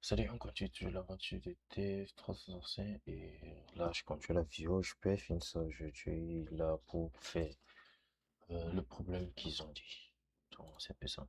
Salut, on continue toujours l'aventure de T365 et là je continue la vidéo, je peux finir ça aujourd'hui là pour faire le problème qu'ils ont dit. Donc c'est un peu ça.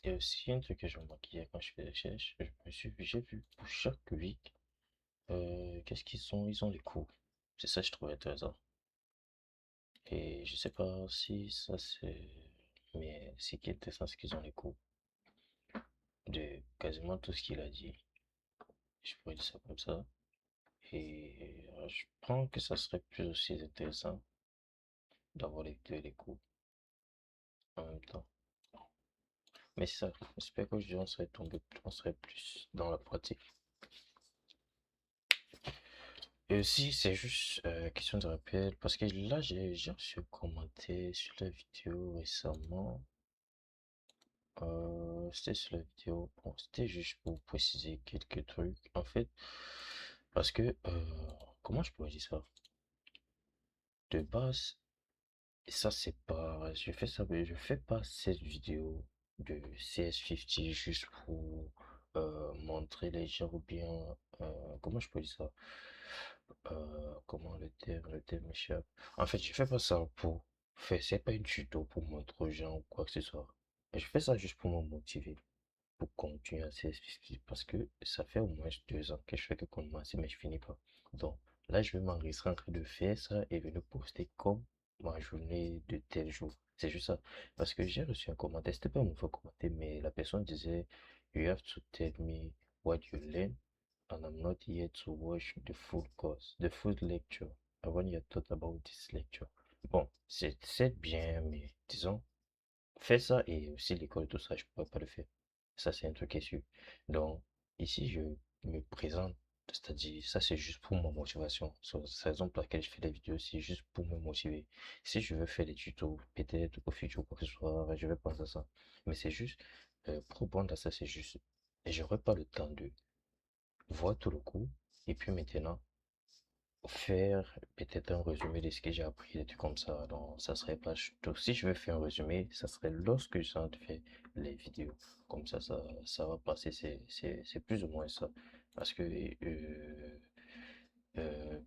Et aussi un truc que je remarquais quand je fais des recherches, j'ai vu pour chaque week, qu'est-ce qu'ils ont? Ils ont les cours. C'est ça que je trouvais intéressant. Et je sais pas si ça c'est... Mais ce qui est intéressant, c'est qu'ils ont les cours de quasiment tout ce qu'il a dit. Je pourrais dire ça comme ça. Et je pense que ça serait plus aussi intéressant d'avoir les cours en même temps. Mais ça, j'espère qu'aujourd'hui on serait plus dans la pratique. Et aussi, c'est juste question de rappel, parce que là, j'ai reçu un commentaire sur la vidéo récemment. C'était sur la vidéo, bon, c'était juste pour préciser quelques trucs, en fait, parce que, comment je pourrais dire ça? De base, et ça, c'est pas, je fais ça, mais je fais pas cette vidéo de CS50 juste pour montrer les gens ou bien, comment je peux dire ça? Comment le terme m'échappe. En fait, je fais pas ça pour faire, c'est pas une tuto pour montrer aux gens ou quoi que ce soit. Je fais ça juste pour me motiver, pour continuer à CS50 parce que ça fait au moins 2 ans que je fais que commencer, mais je finis pas. Donc, là, je vais m'enregistrer en train de faire ça et de le poster comme ma journée de tel jour. C'est juste ça. Parce que j'ai reçu un commentaire, c'était pas un mauvais commentaire, mais la personne disait, You have to tell me what you learn, and I'm not here to watch the full course, the full lecture. I want you to talk about this lecture. Bon, c'est bien, mais disons, fais ça et aussi l'école, tout ça, je pourrais pas le faire. Ça, c'est un truc qui est sûr. Donc, ici, je me présente, c'est-à-dire, ça, c'est juste pour ma motivation. C'est la raison pour laquelle je fais des vidéos, c'est juste pour me motiver. Si je veux faire des tutos, peut-être au futur, quoi que ce soit, je vais penser à ça. Mais c'est juste, pour répondre à ça, c'est juste, et j'aurai pas le temps de voir tout le coup, et puis maintenant, faire peut-être un résumé de ce que j'ai appris, des trucs comme ça. Donc, ça serait pas tout. Si je veux faire un résumé, ça serait lorsque je sens de faire les vidéos. Comme ça va passer. C'est plus ou moins ça. Parce que, euh,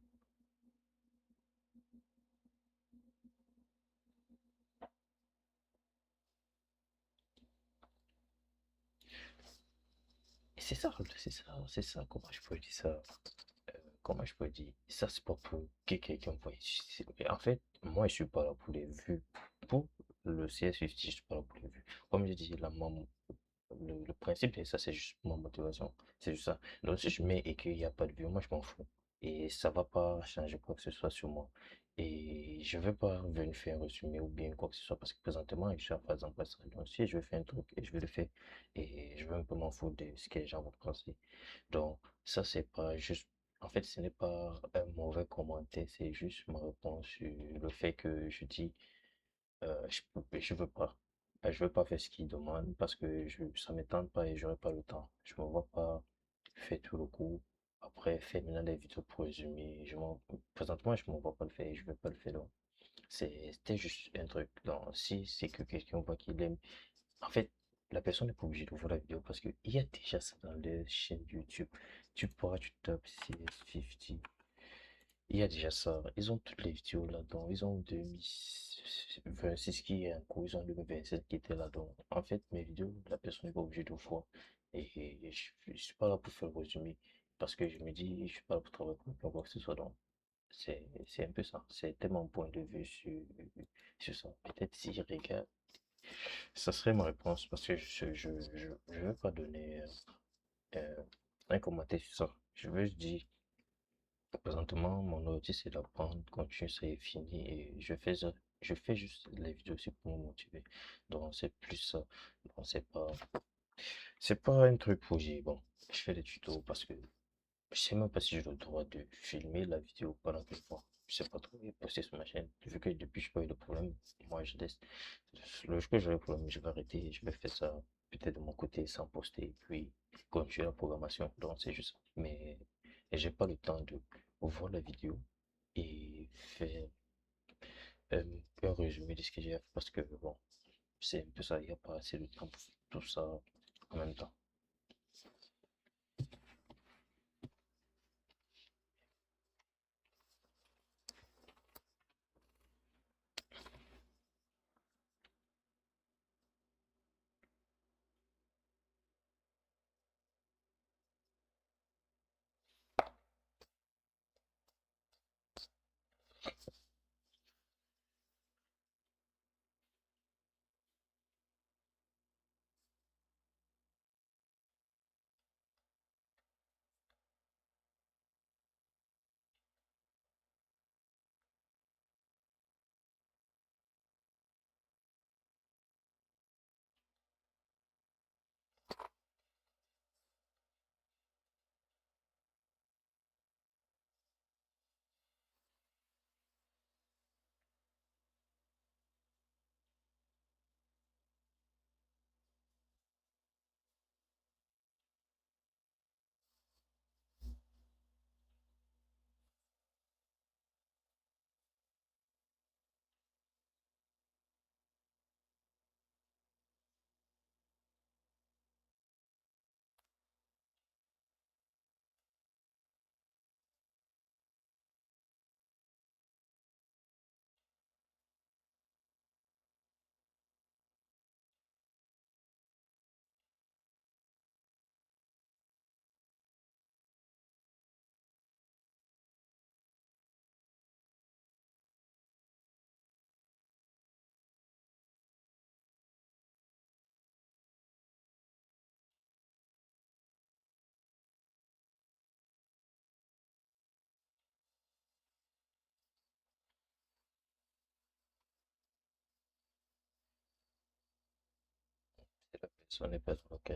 c'est ça. Comment je peux dire ça? Comment je peux dire? Ça, c'est pas pour que quelqu'un voit. En fait, moi, je suis pas là pour les vues. Pour le CS50, je suis pas là pour les vues. Comme je dis, le principe de ça, c'est juste ma motivation. C'est juste ça. Donc, si je mets et qu'il n'y a pas de vue, moi, je m'en fous. Et ça va pas changer quoi que ce soit sur moi. Et je vais pas venir faire un résumé ou bien quoi que ce soit parce que présentement, je suis à phase en place. Donc, si je vais faire un truc et je vais le faire et je vais un peu m'en foutre de ce que les gens vont penser. Donc, ça, c'est pas juste. En fait, ce n'est pas un mauvais commentaire, c'est juste ma réponse sur le fait que je dis je veux pas. Je veux pas faire ce qu'ils demandent parce que ça me tente pas et j'aurai pas le temps. Je me vois pas faire tout le coup. Après, faire maintenant des vidéos pour résumer. Présentement, je me vois pas le faire et je vais pas le faire donc. C'était juste un truc. Donc, si c'est que quelqu'un voit qu'il aime, en fait, la personne n'est pas obligée de voir la vidéo parce qu'il y a déjà ça dans les chaînes YouTube. Tu tapes CS50. Il y a déjà ça. Ils ont toutes les vidéos là-dedans. Ils ont 2026 qui est en cours. Ils ont 2027 qui était là-dedans. En fait, mes vidéos, la personne n'est pas obligée de voir. Et je suis pas là pour faire le résumé. Parce que je me dis, je suis pas là pour travailler pour quoi que ce soit. Donc, c'est un peu ça. C'était mon point de vue sur ça. Peut-être si je regarde, ça serait ma réponse. Parce que je veux pas donner. un commentaire sur ça. Je veux dire, présentement, mon objectif c'est d'apprendre, continuer, ça est fini et je fais juste les vidéos aussi pour me motiver. Donc c'est plus ça. Donc c'est pas un truc pour dire, bon, je fais des tutos parce que je sais même pas si j'ai le droit de filmer la vidéo pendant que je vois. Je sais pas trop et poster sur ma chaîne. Vu que depuis je pas eu de problème, moi je laisse. Le jour que j'aurai le problème, je vais arrêter et je vais faire ça peut-être de mon côté sans poster, puis continuer la programmation. Donc c'est juste ça. Mais j'ai pas le temps de voir la vidéo et faire un résumé de ce que j'ai fait parce que bon, c'est un peu ça, il n'y a pas assez de temps pour faire tout ça en même temps. Et la personne n'est pas OK.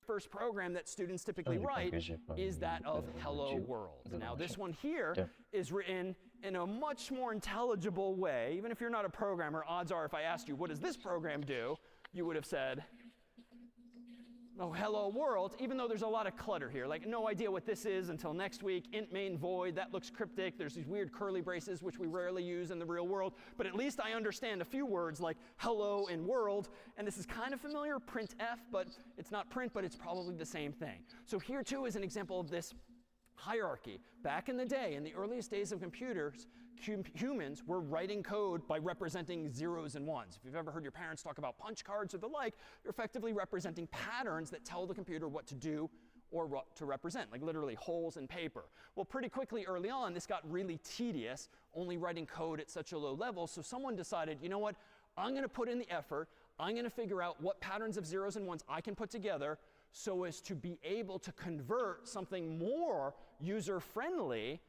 first program that students typically du write coup, j'ai pas is mis, that of hello du- world. de Now, this l'enchaîner. one here Tiens. is written in a much more intelligible way. Even if you're not a programmer, odds are if I asked you, what does this program do, you would have said, oh, hello world, even though there's a lot of clutter here. Like, no idea what this is until next week. Int main void, that looks cryptic. There's these weird curly braces, which we rarely use in the real world. But at least I understand a few words like hello and world. And this is kind of familiar, printf, but it's not print, but it's probably the same thing. So here, too, is an example of this hierarchy. Back in the day, in the earliest days of computers, humans were writing code by representing zeros and ones. If you've ever heard your parents talk about punch cards or the like, you're effectively representing patterns that tell the computer what to do or what to represent, like literally holes in paper. Well, pretty quickly early on, this got really tedious, only writing code at such a low level. So someone decided, you know what, I'm going to put in the effort. I'm going to figure out what patterns of zeros and ones I can put together so as to be able to convert something more user-friendly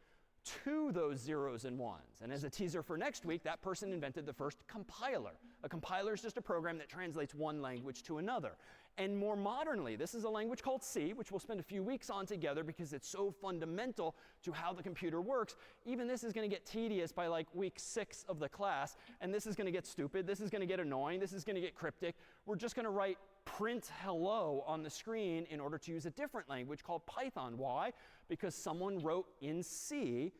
to those zeros and ones. And as a teaser for next week, that person invented the first compiler. A compiler is just a program that translates one language to another. And more modernly, this is a language called C, which we'll spend a few weeks on together because it's so fundamental to how the computer works. Even this is going to get tedious by like week 6 of the class. And this is going to get stupid. This is going to get annoying. This is going to get cryptic. We're just going to write print hello on the screen in order to use a different language called Python. Why? Because someone wrote in C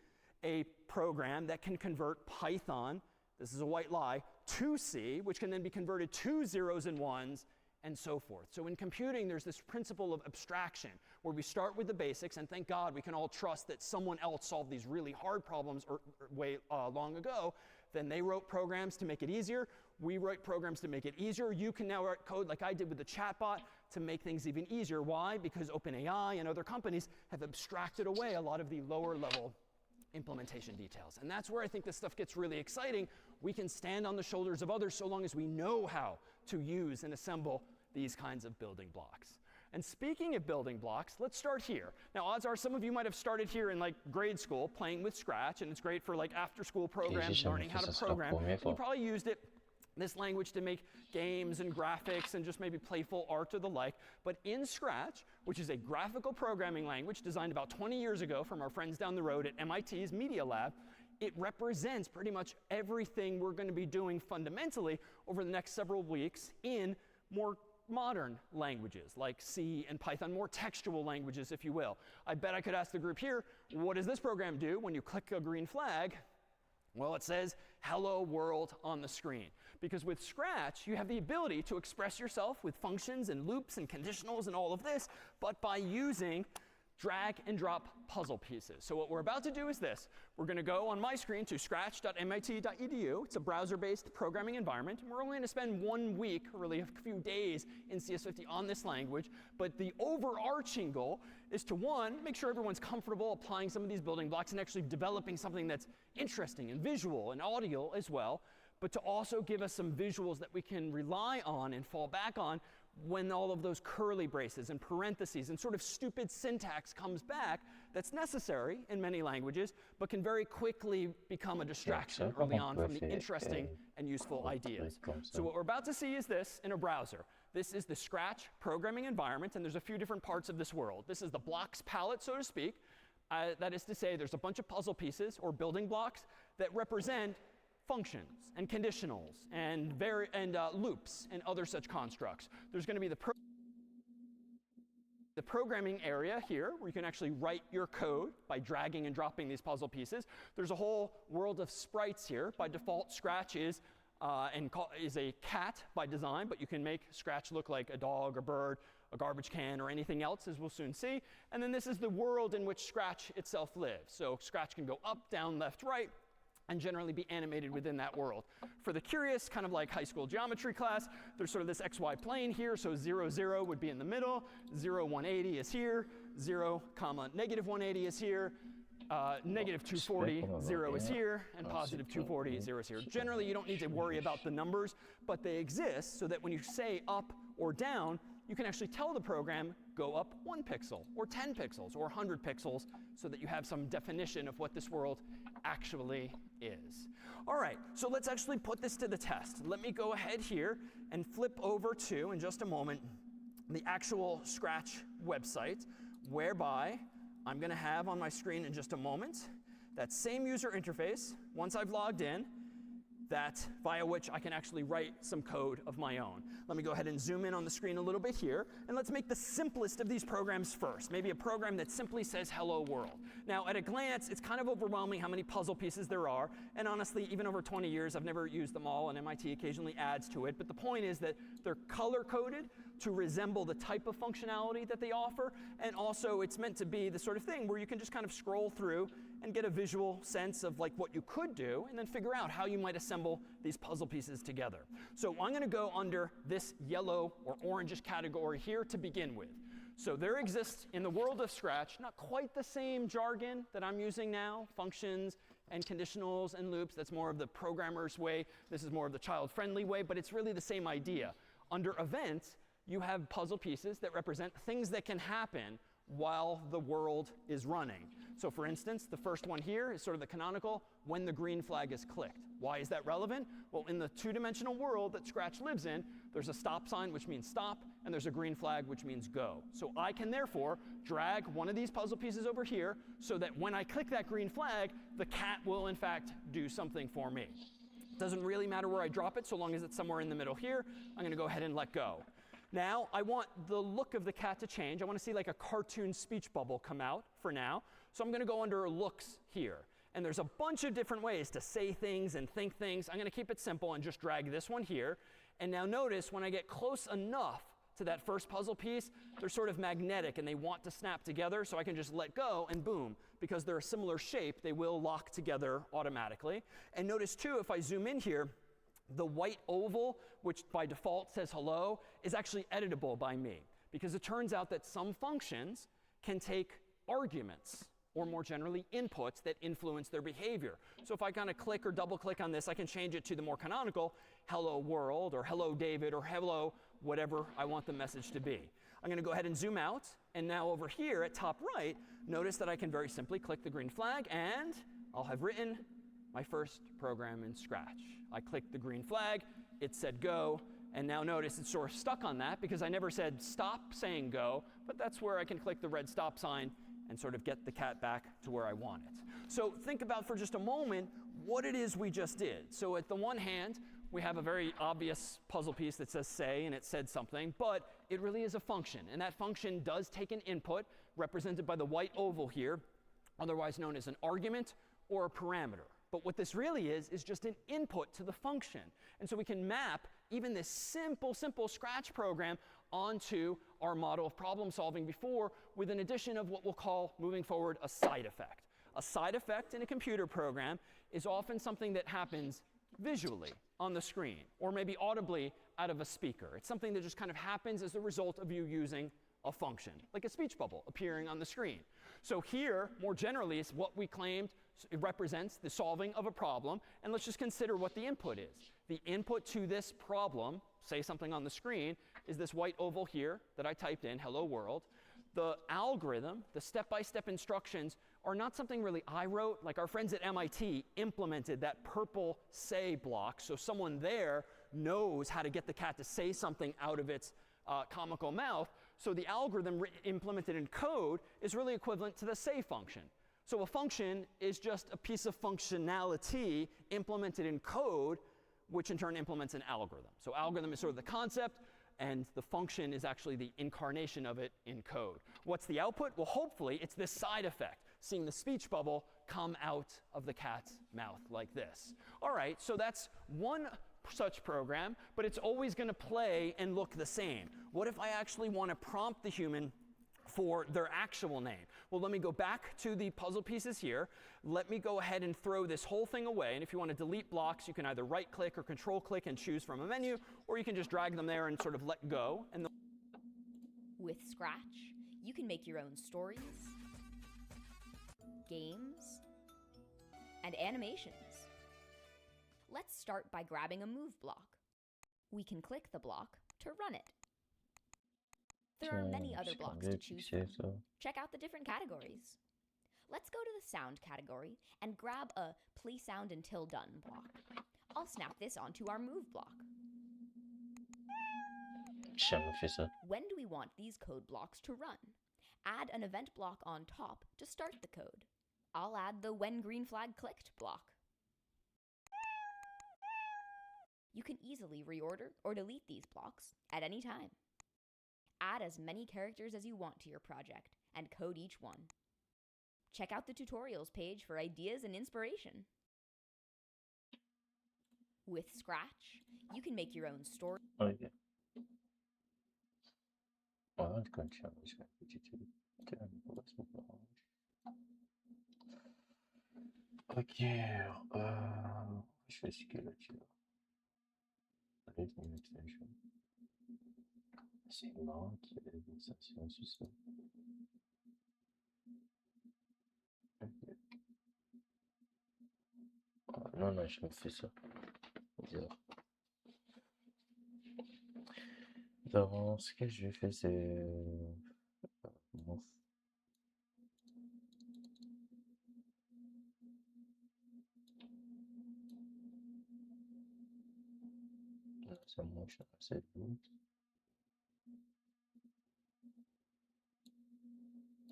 a program that can convert Python, this is a white lie, to C, which can then be converted to zeros and ones, and so forth. So in computing, there's this principle of abstraction, where we start with the basics, and thank God we can all trust that someone else solved these really hard problems way long ago. Then they wrote programs to make it easier. We write programs to make it easier. You can now write code like I did with the chatbot to make things even easier. Why? Because OpenAI and other companies have abstracted away a lot of the lower level implementation details. And that's where I think this stuff gets really exciting. We can stand on the shoulders of others so long as we know how to use and assemble these kinds of building blocks. And speaking of building blocks, let's start here. Now, odds are some of you might have started here in like grade school playing with Scratch, and it's great for like after-school programs, learning how to program. You probably used it, this language, to make games and graphics and just maybe playful art or the like. But in Scratch, which is a graphical programming language designed about 20 years ago from our friends down the road at MIT's Media Lab, it represents pretty much everything we're going to be doing fundamentally over the next several weeks in more modern languages like C and Python, more textual languages, if you will. I bet I could ask the group here, what does this program do when you click a green flag? Well, it says hello world on the screen. Because with Scratch, you have the ability to express yourself with functions and loops and conditionals and all of this, but by using drag and drop puzzle pieces. So what we're about to do is this. We're going to go on my screen to scratch.mit.edu. It's a browser-based programming environment. And we're only going to spend 1 week, or really a few days, in CS50 on this language. But the overarching goal is to, one, make sure everyone's comfortable applying some of these building blocks and actually developing something that's interesting and visual and audio as well, but to also give us some visuals that we can rely on and fall back on when all of those curly braces and parentheses and sort of stupid syntax comes back that's necessary in many languages, but can very quickly become a distraction early on from the interesting and useful ideas. So what we're about to see is this in a browser. This is the Scratch programming environment, and there's a few different parts of this world. This is the blocks palette, so to speak. That is to say, there's a bunch of puzzle pieces or building blocks that represent functions and conditionals and loops and other such constructs. There's going to be the programming area here, where you can actually write your code by dragging and dropping these puzzle pieces. There's a whole world of sprites here. By default, Scratch is a cat by design, but you can make Scratch look like a dog, a bird, a garbage can, or anything else, as we'll soon see. And then this is the world in which Scratch itself lives. So Scratch can go up, down, left, right, and generally be animated within that world. For the curious, kind of like high school geometry class, there's sort of this XY plane here. So 0, 0 would be in the middle. 0, 180 is here. 0, comma, negative 180 is here. Negative 240, 0 is here. And positive 240, 0 is here. Generally, you don't need to worry about the numbers, but they exist so that when you say up or down, you can actually tell the program, go up 1 pixel, or 10 pixels, or 100 pixels, so that you have some definition of what this world actually is. All right, so let's actually put this to the test. Let me go ahead here and flip over to, in just a moment, the actual Scratch website, whereby I'm going to have on my screen in just a moment that same user interface, once I've logged in, that via which I can actually write some code of my own. Let me go ahead and zoom in on the screen a little bit here, and let's make the simplest of these programs first. Maybe a program that simply says hello world. Now, at a glance, it's kind of overwhelming how many puzzle pieces there are, and honestly, even over 20 years, I've never used them all, and MIT occasionally adds to it. But the point is that they're color-coded to resemble the type of functionality that they offer, and also it's meant to be the sort of thing where you can just kind of scroll through and get a visual sense of like what you could do, and then figure out how you might assemble these puzzle pieces together. So I'm going to go under this yellow or orangish category here to begin with. So there exists in the world of Scratch not quite the same jargon that I'm using now, functions and conditionals and loops. That's more of the programmer's way. This is more of the child-friendly way, but it's really the same idea. Under events, you have puzzle pieces that represent things that can happen while the world is running. So for instance, the first one here is sort of the canonical when the green flag is clicked. Why is that relevant? Well, in the two-dimensional world that Scratch lives in, there's a stop sign, which means stop, and there's a green flag, which means go. So I can therefore drag one of these puzzle pieces over here so that when I click that green flag, the cat will in fact do something for me. It doesn't really matter where I drop it, so long as it's somewhere in the middle here. I'm going to go ahead and let go. Now, I want the look of the cat to change. I want to see like a cartoon speech bubble come out for now. So I'm going to go under looks here. And there's a bunch of different ways to say things and think things. I'm going to keep it simple and just drag this one here. And now notice when I get close enough to that first puzzle piece, they're sort of magnetic and they want to snap together. So I can just let go and boom, because they're a similar shape, they will lock together automatically. And notice too, if I zoom in here, the white oval, which by default says hello, is actually editable by me. Because it turns out that some functions can take arguments, or more generally, inputs that influence their behavior. So if I kind of click or double click on this, I can change it to the more canonical, hello world, or hello David, or hello whatever I want the message to be. I'm going to go ahead and zoom out. And now over here at top right, notice that I can very simply click the green flag, and I'll have written my first program in Scratch. I clicked the green flag, it said go, and now notice it's sort of stuck on that because I never said stop saying go, but that's where I can click the red stop sign and sort of get the cat back to where I want it. So think about for just a moment what it is we just did. So at the one hand, we have a very obvious puzzle piece that says say, and it said something, but it really is a function, and that function does take an input represented by the white oval here, otherwise known as an argument or a parameter. But what this really is just an input to the function. And so we can map even this simple Scratch program onto our model of problem solving before with an addition of what we'll call, moving forward, a side effect. A side effect in a computer program is often something that happens visually on the screen, or maybe audibly out of a speaker. It's something that just kind of happens as a result of you using a function, like a speech bubble appearing on the screen. So here, more generally, is what we claimed it represents the solving of a problem. And let's just consider what the input is. The input to this problem, say something on the screen, is this white oval here that I typed in, hello world. The algorithm, the step-by-step instructions, are not something really I wrote. Like our friends at MIT implemented that purple say block, so someone there knows how to get the cat to say something out of its comical mouth. So the algorithm implemented in code is really equivalent to the say function. So a function is just a piece of functionality implemented in code, which in turn implements an algorithm. So algorithm is sort of the concept, and the function is actually the incarnation of it in code. What's the output? Well, hopefully it's this side effect, seeing the speech bubble come out of the cat's mouth like this. All right, so that's one such program, but it's always going to play and look the same. What if I actually want to prompt the human for their actual name? Well, let me go back to the puzzle pieces here. Let me go ahead and throw this whole thing away. And if you want to delete blocks, you can either right-click or control-click and choose from a menu, or you can just drag them there and sort of let go. And with Scratch, you can make your own stories, games, and animations. Let's start by grabbing a move block. We can click the block to run it. There are many other blocks to choose from. Check out the different categories. Let's go to the sound category and grab a play sound until done block. I'll snap this onto our move block. J'ai jamais fait ça. When do we want these code blocks to run? Add an event block on top to start the code. I'll add the when green flag clicked block. You can easily reorder or delete these blocks at any time. Add as many characters as you want to your project and code each one. Check out the tutorials page for ideas and inspiration. With Scratch, you can make your own story. Ok. Voilà, je continue. Je fais un petit truc. Ok. Je fais ce que là, tu vois. Rhythm extension. C'est marrant qu'il y ait des sensations sur ça. Ok. Non, non, je me fais ça. Bizarre. D'abord, ce que je fais, c'est... Move. Là, c'est motion, c'est boot.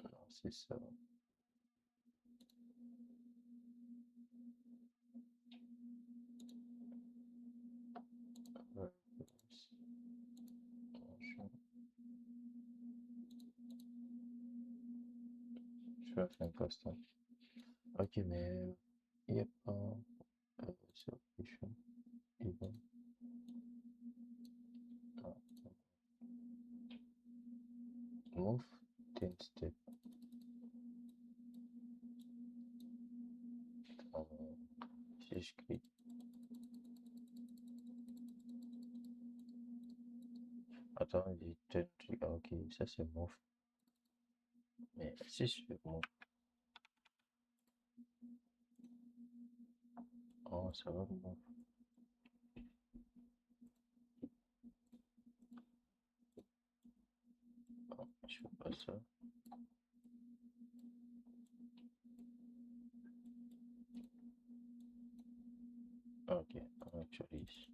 Non, c'est ça. Ouais, motion. Je vais faire un custom. Ok, mais il n'y a pas sur push. Even. Ah, move 10 step. Si je clique. Attends, il dit 10 trucs. Ah, ok, ça c'est move. Mais si je fais move. Oh, ça va move. Oh, je fais pas ça. Ok, on actualise.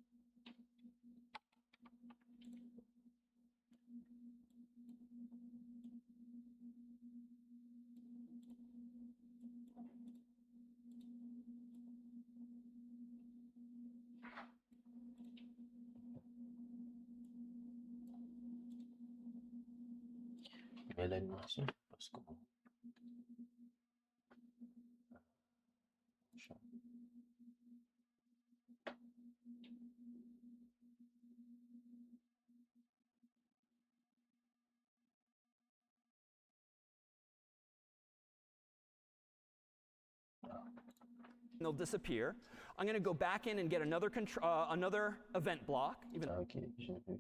Mais l'animation, parce que bon. They'll disappear. I'm going to go back in and get another event block. Even Ah, ok, j'ai vu.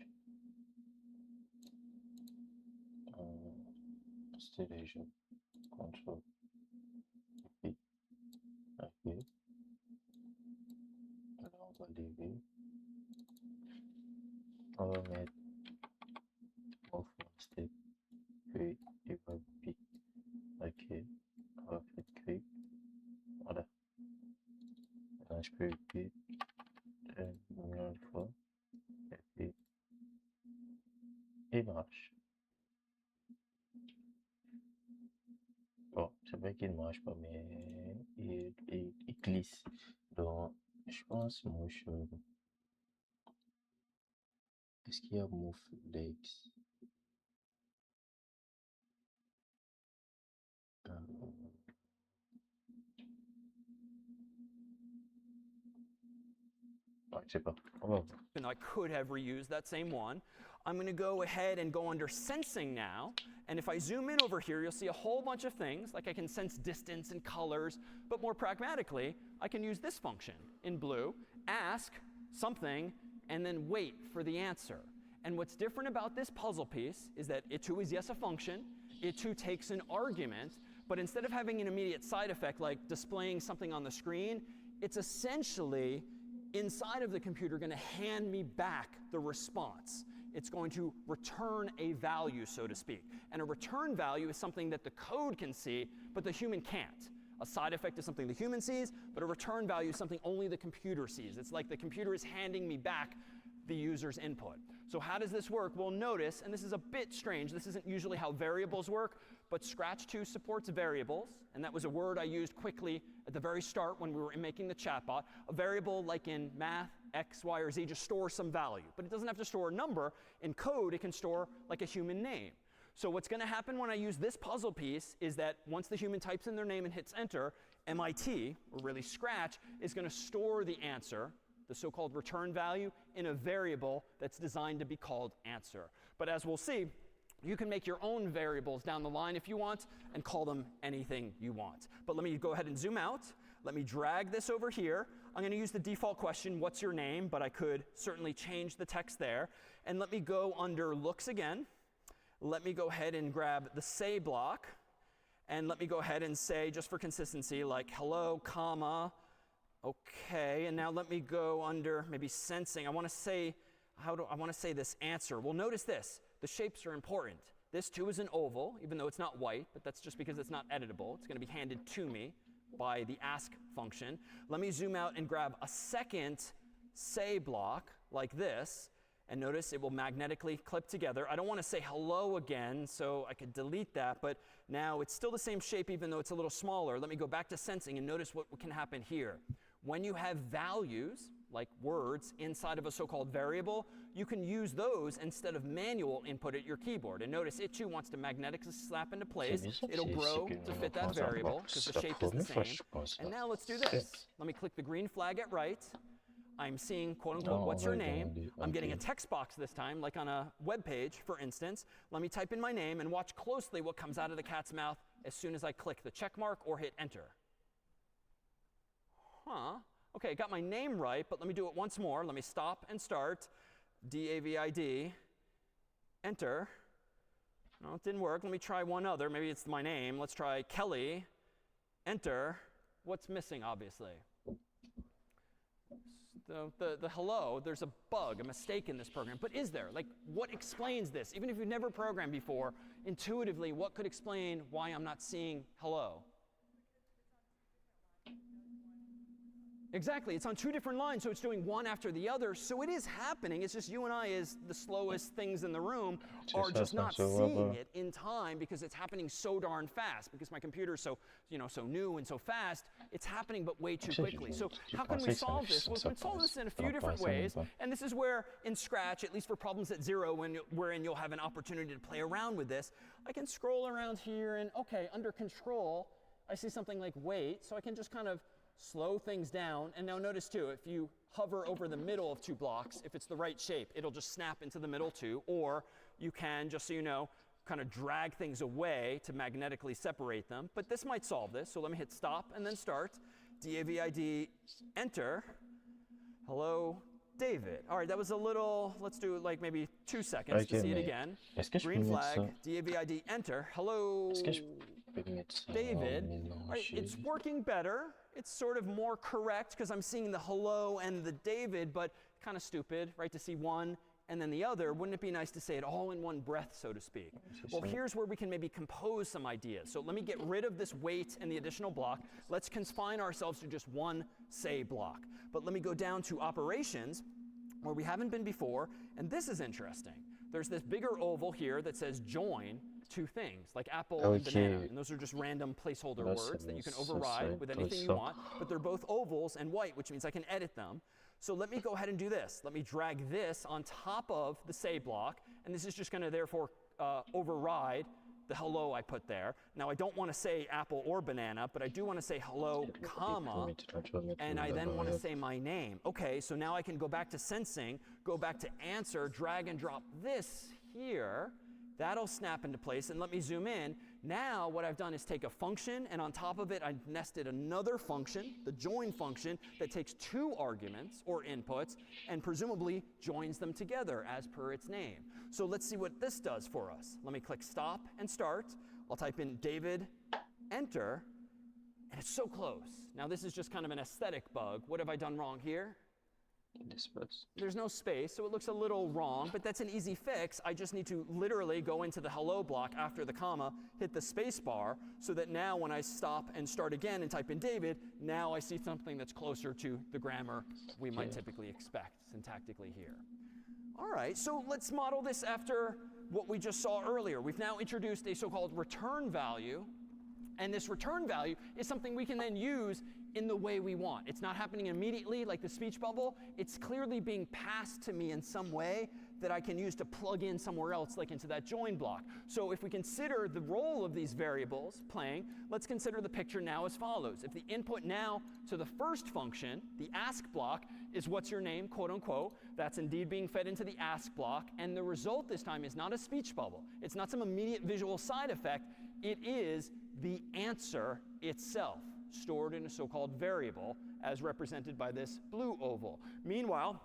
C'était les jeux. Contrôle. Ok. Ok. Là, on va lever. On va mettre move one step. Puis, il va pick. Ok. On va faire clic. Voilà. Là, je peux cliquer une million de fois. Et puis, il marche. Bon, c'est vrai qu'il ne marche pas, mais il glisse. Donc, je pense, moi, est-ce qu'il y a move legs? Ouais, je sais pas. On va voir. and I could have reused that same one. I'm going to go ahead and go under sensing now. And if I zoom in over here, you'll see a whole bunch of things. Like I can sense distance and colors. But more pragmatically, I can use this function in blue, ask something, and then wait for the answer. And what's different about this puzzle piece is that it too is yes a function. It too takes an argument. But instead of having an immediate side effect like displaying something on the screen, it's essentially inside of the computer going to hand me back the response. It's going to return a value, so to speak. And a return value is something that the code can see, but the human can't. A side effect is something the human sees, but a return value is something only the computer sees. It's like the computer is handing me back the user's input. So how does this work? Well, notice, and this is a bit strange, this isn't usually how variables work, but Scratch 2 supports variables, and that was a word I used quickly at the very start when we were making the chatbot. A variable, like in math, X, Y, or Z, just stores some value. But it doesn't have to store a number. In code, it can store like a human name. So what's going to happen when I use this puzzle piece is that once the human types in their name and hits enter, MIT, or really Scratch, is going to store the answer, the so-called return value, in a variable that's designed to be called answer. But as we'll see, you can make your own variables down the line if you want and call them anything you want. But let me go ahead and zoom out. Let me drag this over here. I'm going to use the default question, what's your name? But I could certainly change the text there. And let me go under looks again. Let me go ahead and grab the say block. And let me go ahead and say, just for consistency, like hello, comma. OK, and now let me go under maybe sensing. I want to say, I want to say this answer. Well, notice this. The shapes are important. This, too, is an oval, even though it's not white, but that's just because it's not editable. It's going to be handed to me by the ask function. Let me zoom out and grab a second say block like this. And notice it will magnetically clip together. I don't want to say hello again, so I could delete that. But now it's still the same shape, even though it's a little smaller. Let me go back to sensing and notice what can happen here. When you have values, like words, inside of a so-called variable, you can use those instead of manual input at your keyboard. And notice it, too, wants to magnetically slap into place. It'll grow to fit that variable because the shape is the same. And now let's do this. Let me click the green flag at right. I'm seeing, quote unquote, what's your name? I'm getting a text box this time, like on a web page, for instance. Let me type in my name and watch closely what comes out of the cat's mouth as soon as I click the check mark or hit enter. Huh. OK, I got my name right, but let me do it once more. Let me stop and start. DAVID, enter. No, it didn't work. Let me try one other. Maybe it's my name. Let's try Kelly, enter. What's missing, obviously? The hello, there's a bug, a mistake in this program. But is there? Like, what explains this? Even if you've never programmed before, intuitively, what could explain why I'm not seeing hello? Exactly. It's on two different lines, so it's doing one after the other. So it is happening. It's just you and I, as the slowest things in the room, are just not seeing it in time because it's happening so darn fast. Because my computer is so new and so fast, it's happening but way too quickly. So how can we solve this? Well, we can solve this in a few different ways. And this is where, in Scratch, at least for problems at 0, wherein you'll have an opportunity to play around with this, I can scroll around here and, OK, under control, I see something like wait. So I can just kind of slow things down. And now notice, too, if you hover over the middle of two blocks, if it's the right shape, it'll just snap into the middle, too. Or you can, just so you know, kind of drag things away to magnetically separate them. But this might solve this. So let me hit stop and then start. DAVID, enter. Hello, David. All right, that was a little, let's do like maybe 2 seconds to see it again. Green flag, DAVID, enter. Hello, David. All right, it's working better. It's sort of more correct because I'm seeing the hello and the David, but kind of stupid, right, to see one and then the other. Wouldn't it be nice to say it all in one breath, so to speak? Well, here's where we can maybe compose some ideas. So let me get rid of this wait and the additional block. Let's confine ourselves to just one say block. But let me go down to operations, where we haven't been before. And this is interesting. There's this bigger oval here that says join two things, like apple and banana. And those are just random placeholder words that you can override with anything you want. But they're both ovals and white, which means I can edit them. So let me go ahead and do this. Let me drag this on top of the say block. And this is just going to, therefore, override the hello I put there. Now, I don't want to say apple or banana, but I do want to say hello, comma, and I then want to say my name. OK, so now I can go back to sensing, go back to answer, drag and drop this here. That'll snap into place. And let me zoom in. Now what I've done is take a function, and on top of it, I nested another function, the join function, that takes 2 arguments or inputs and presumably joins them together as per its name. So let's see what this does for us. Let me click stop and start. I'll type in David, enter, and it's so close. Now this is just kind of an aesthetic bug. What have I done wrong here? L'espace. There's no space, so it looks a little wrong, but that's an easy fix. I just need to literally go into the hello block after the comma, hit the space bar, so that now when I stop and start again and type in David, now I see something that's closer to the grammar we might typically expect syntactically here. All right, so let's model this after what we just saw earlier. We've now introduced a so-called return value, and this return value is something we can then use in the way we want. It's not happening immediately like the speech bubble. It's clearly being passed to me in some way that I can use to plug in somewhere else, like into that join block. So if we consider the role of these variables playing, let's consider the picture now as follows. If the input now to the first function, the ask block, is what's your name, quote unquote, that's indeed being fed into the ask block, and the result this time is not a speech bubble. It's not some immediate visual side effect. It is the answer itself, stored in a so-called variable, as represented by this blue oval. Meanwhile,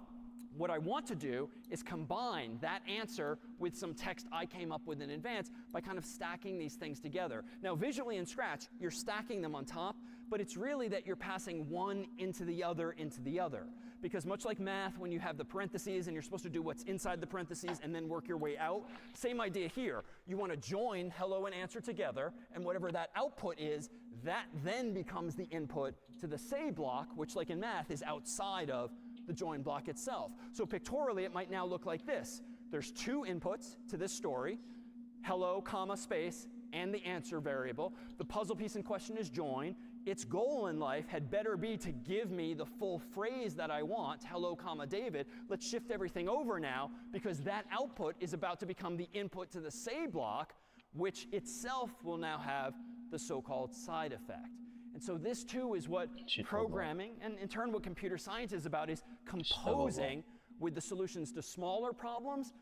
what I want to do is combine that answer with some text I came up with in advance by kind of stacking these things together. Now, visually in Scratch, you're stacking them on top, but it's really that you're passing one into the other. Because much like math, when you have the parentheses and you're supposed to do what's inside the parentheses and then work your way out, same idea here. You want to join hello and answer together, and whatever that output is, that then becomes the input to the say block, which like in math is outside of the join block itself. So pictorially, it might now look like this. There's two inputs to this story, hello, comma, space, and the answer variable. The puzzle piece in question is join. Its goal in life had better be to give me the full phrase that I want, hello, comma, David. Let's shift everything over now, because that output is about to become the input to the say block, which itself will now have the so-called side effect. And so this too is what programming, and in turn what computer science is about, is composing with the solutions to smaller problems,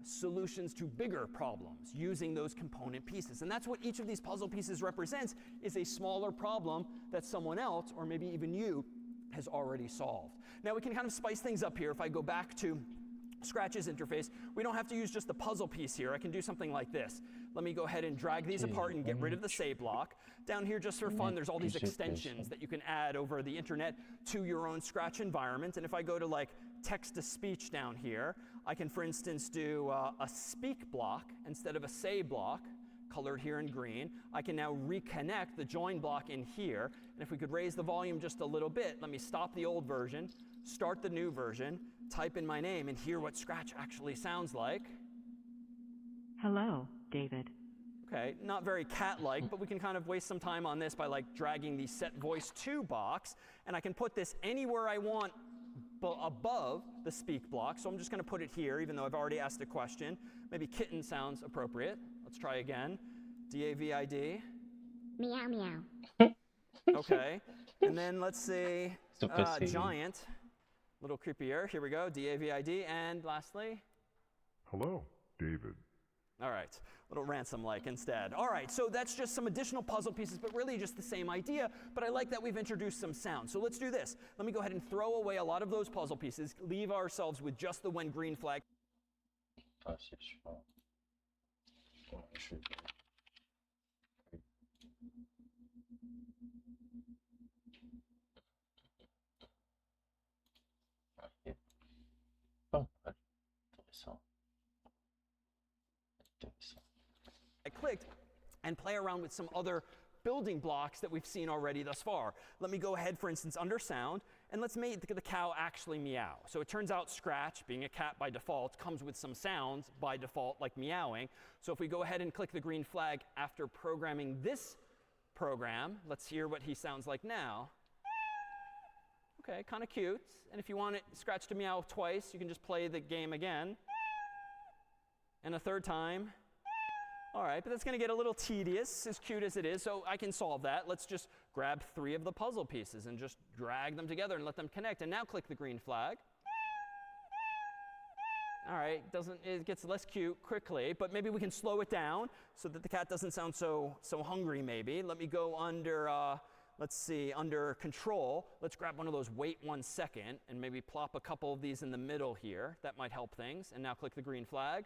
solutions to bigger problems, using those component pieces. And that's what each of these puzzle pieces represents, is a smaller problem that someone else, or maybe even you, has already solved. Now we can kind of spice things up here. If I go back to Scratch's interface, we don't have to use just the puzzle piece here. I can do something like this. Let me go ahead and drag these apart and get rid of the say block. Down here, just for fun, there's all these extensions that you can add over the internet to your own Scratch environment. And if I go to like text-to-speech down here, I can, for instance, do a speak block instead of a say block, colored here in green. I can now reconnect the join block in here. And if we could raise the volume just a little bit, let me stop the old version, start the new version, type in my name, and hear what Scratch actually sounds like. Hello, David. Okay, not very cat-like, but we can kind of waste some time on this by like dragging the set voice to box, and I can put this anywhere I want above the speak block. So I'm just going to put it here, even though I've already asked a question. Maybe kitten sounds appropriate. Let's try again. DAVID. Meow, meow. Okay, and then let's see, giant. A little creepier. Here we go, DAVID. And lastly? Hello, David. All right, a little ransom-like instead. All right, so that's just some additional puzzle pieces, but really just the same idea. But I like that we've introduced some sound. So let's do this. Let me go ahead and throw away a lot of those puzzle pieces, leave ourselves with just the when green flag. Ah, c'est sûr. Bon, je... Ok. Bon, intéressant. I clicked and play around with some other building blocks that we've seen already thus far. Let me go ahead, for instance, under sound, and let's make the cow actually meow. So it turns out Scratch, being a cat by default, comes with some sounds by default, like meowing. So if we go ahead and click the green flag after programming this program, let's hear what he sounds like now. Okay, kind of cute. And if you want Scratch to meow twice, you can just play the game again. And a third time. All right, but that's going to get a little tedious, as cute as it is, so I can solve that. Let's just grab 3 of the puzzle pieces and just drag them together and let them connect. And now click the green flag. All right, it gets less cute quickly, but maybe we can slow it down so that the cat doesn't sound so hungry maybe. Let me go under, let's see, under control. Let's grab one of those wait 1 second and maybe plop a couple of these in the middle here. That might help things. And now click the green flag.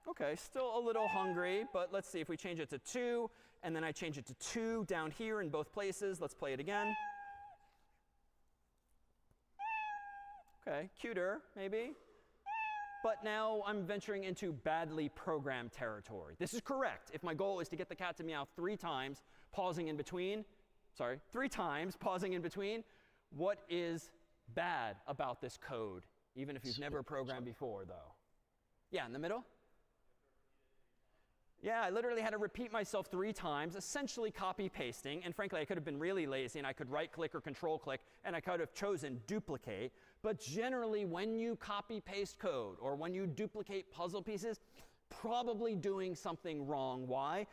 Okay, still a little hungry, but let's see if we change it to 2, and then I change it to 2 down here in both places. Let's play it again. Okay, cuter, maybe. But now I'm venturing into badly programmed territory. This is correct. If my goal is to get the cat to meow 3 times, pausing in between, 3 times, pausing in between, what is bad about this code, even if you've never programmed before, though? Yeah, in the middle? Yeah, I literally had to repeat myself 3 times, essentially copy-pasting. And frankly, I could have been really lazy, and I could right-click or control-click, and I could have chosen duplicate. But generally, when you copy-paste code or when you duplicate puzzle pieces, probably doing something wrong. Why?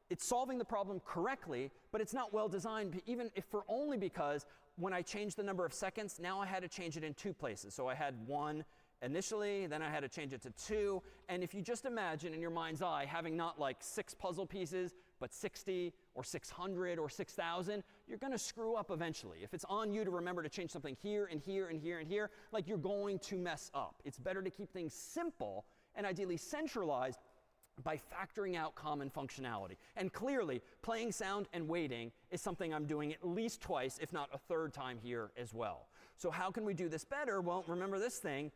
It's solving the problem correctly, but it's not well designed, even if for only because when I changed the number of seconds, now I had to change it in 2 places. So I had 1 initially, then I had to change it to 2. And if you just imagine in your mind's eye having not like 6 puzzle pieces, but 60 or 600 or 6,000, you're going to screw up eventually. If it's on you to remember to change something here and here and here and here, like you're going to mess up. It's better to keep things simple and ideally centralized by factoring out common functionality. And clearly, playing sound and waiting is something I'm doing at least twice, if not a 3rd time here as well. So how can we do this better? Well, remember this thing,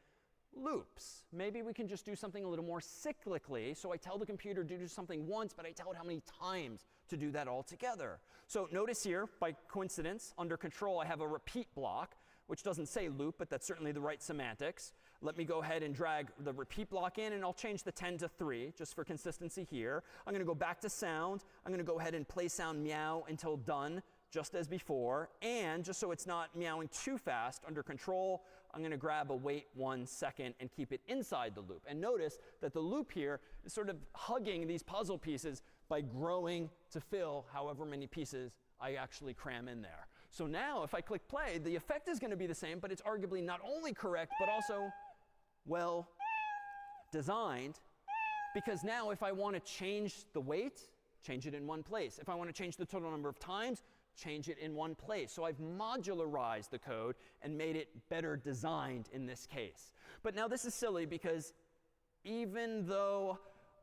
loops. Maybe we can just do something a little more cyclically. So I tell the computer to do something once, but I tell it how many times to do that all together. So notice here, by coincidence, under control, I have a repeat block, which doesn't say loop, but that's certainly the right semantics. Let me go ahead and drag the repeat block in, and I'll change the 10 to 3, just for consistency here. I'm going to go back to sound. I'm going to go ahead and play sound meow until done, just as before. And just so it's not meowing too fast, under control, I'm going to grab a wait 1 second and keep it inside the loop. And notice that the loop here is sort of hugging these puzzle pieces by growing to fill however many pieces I actually cram in there. So now if I click play, the effect is going to be the same, but it's arguably not only correct, but also well designed, because now if I want to change the weight, change it in one place. If I want to change the total number of times, change it in one place. So I've modularized the code and made it better designed in this case. But now this is silly because even though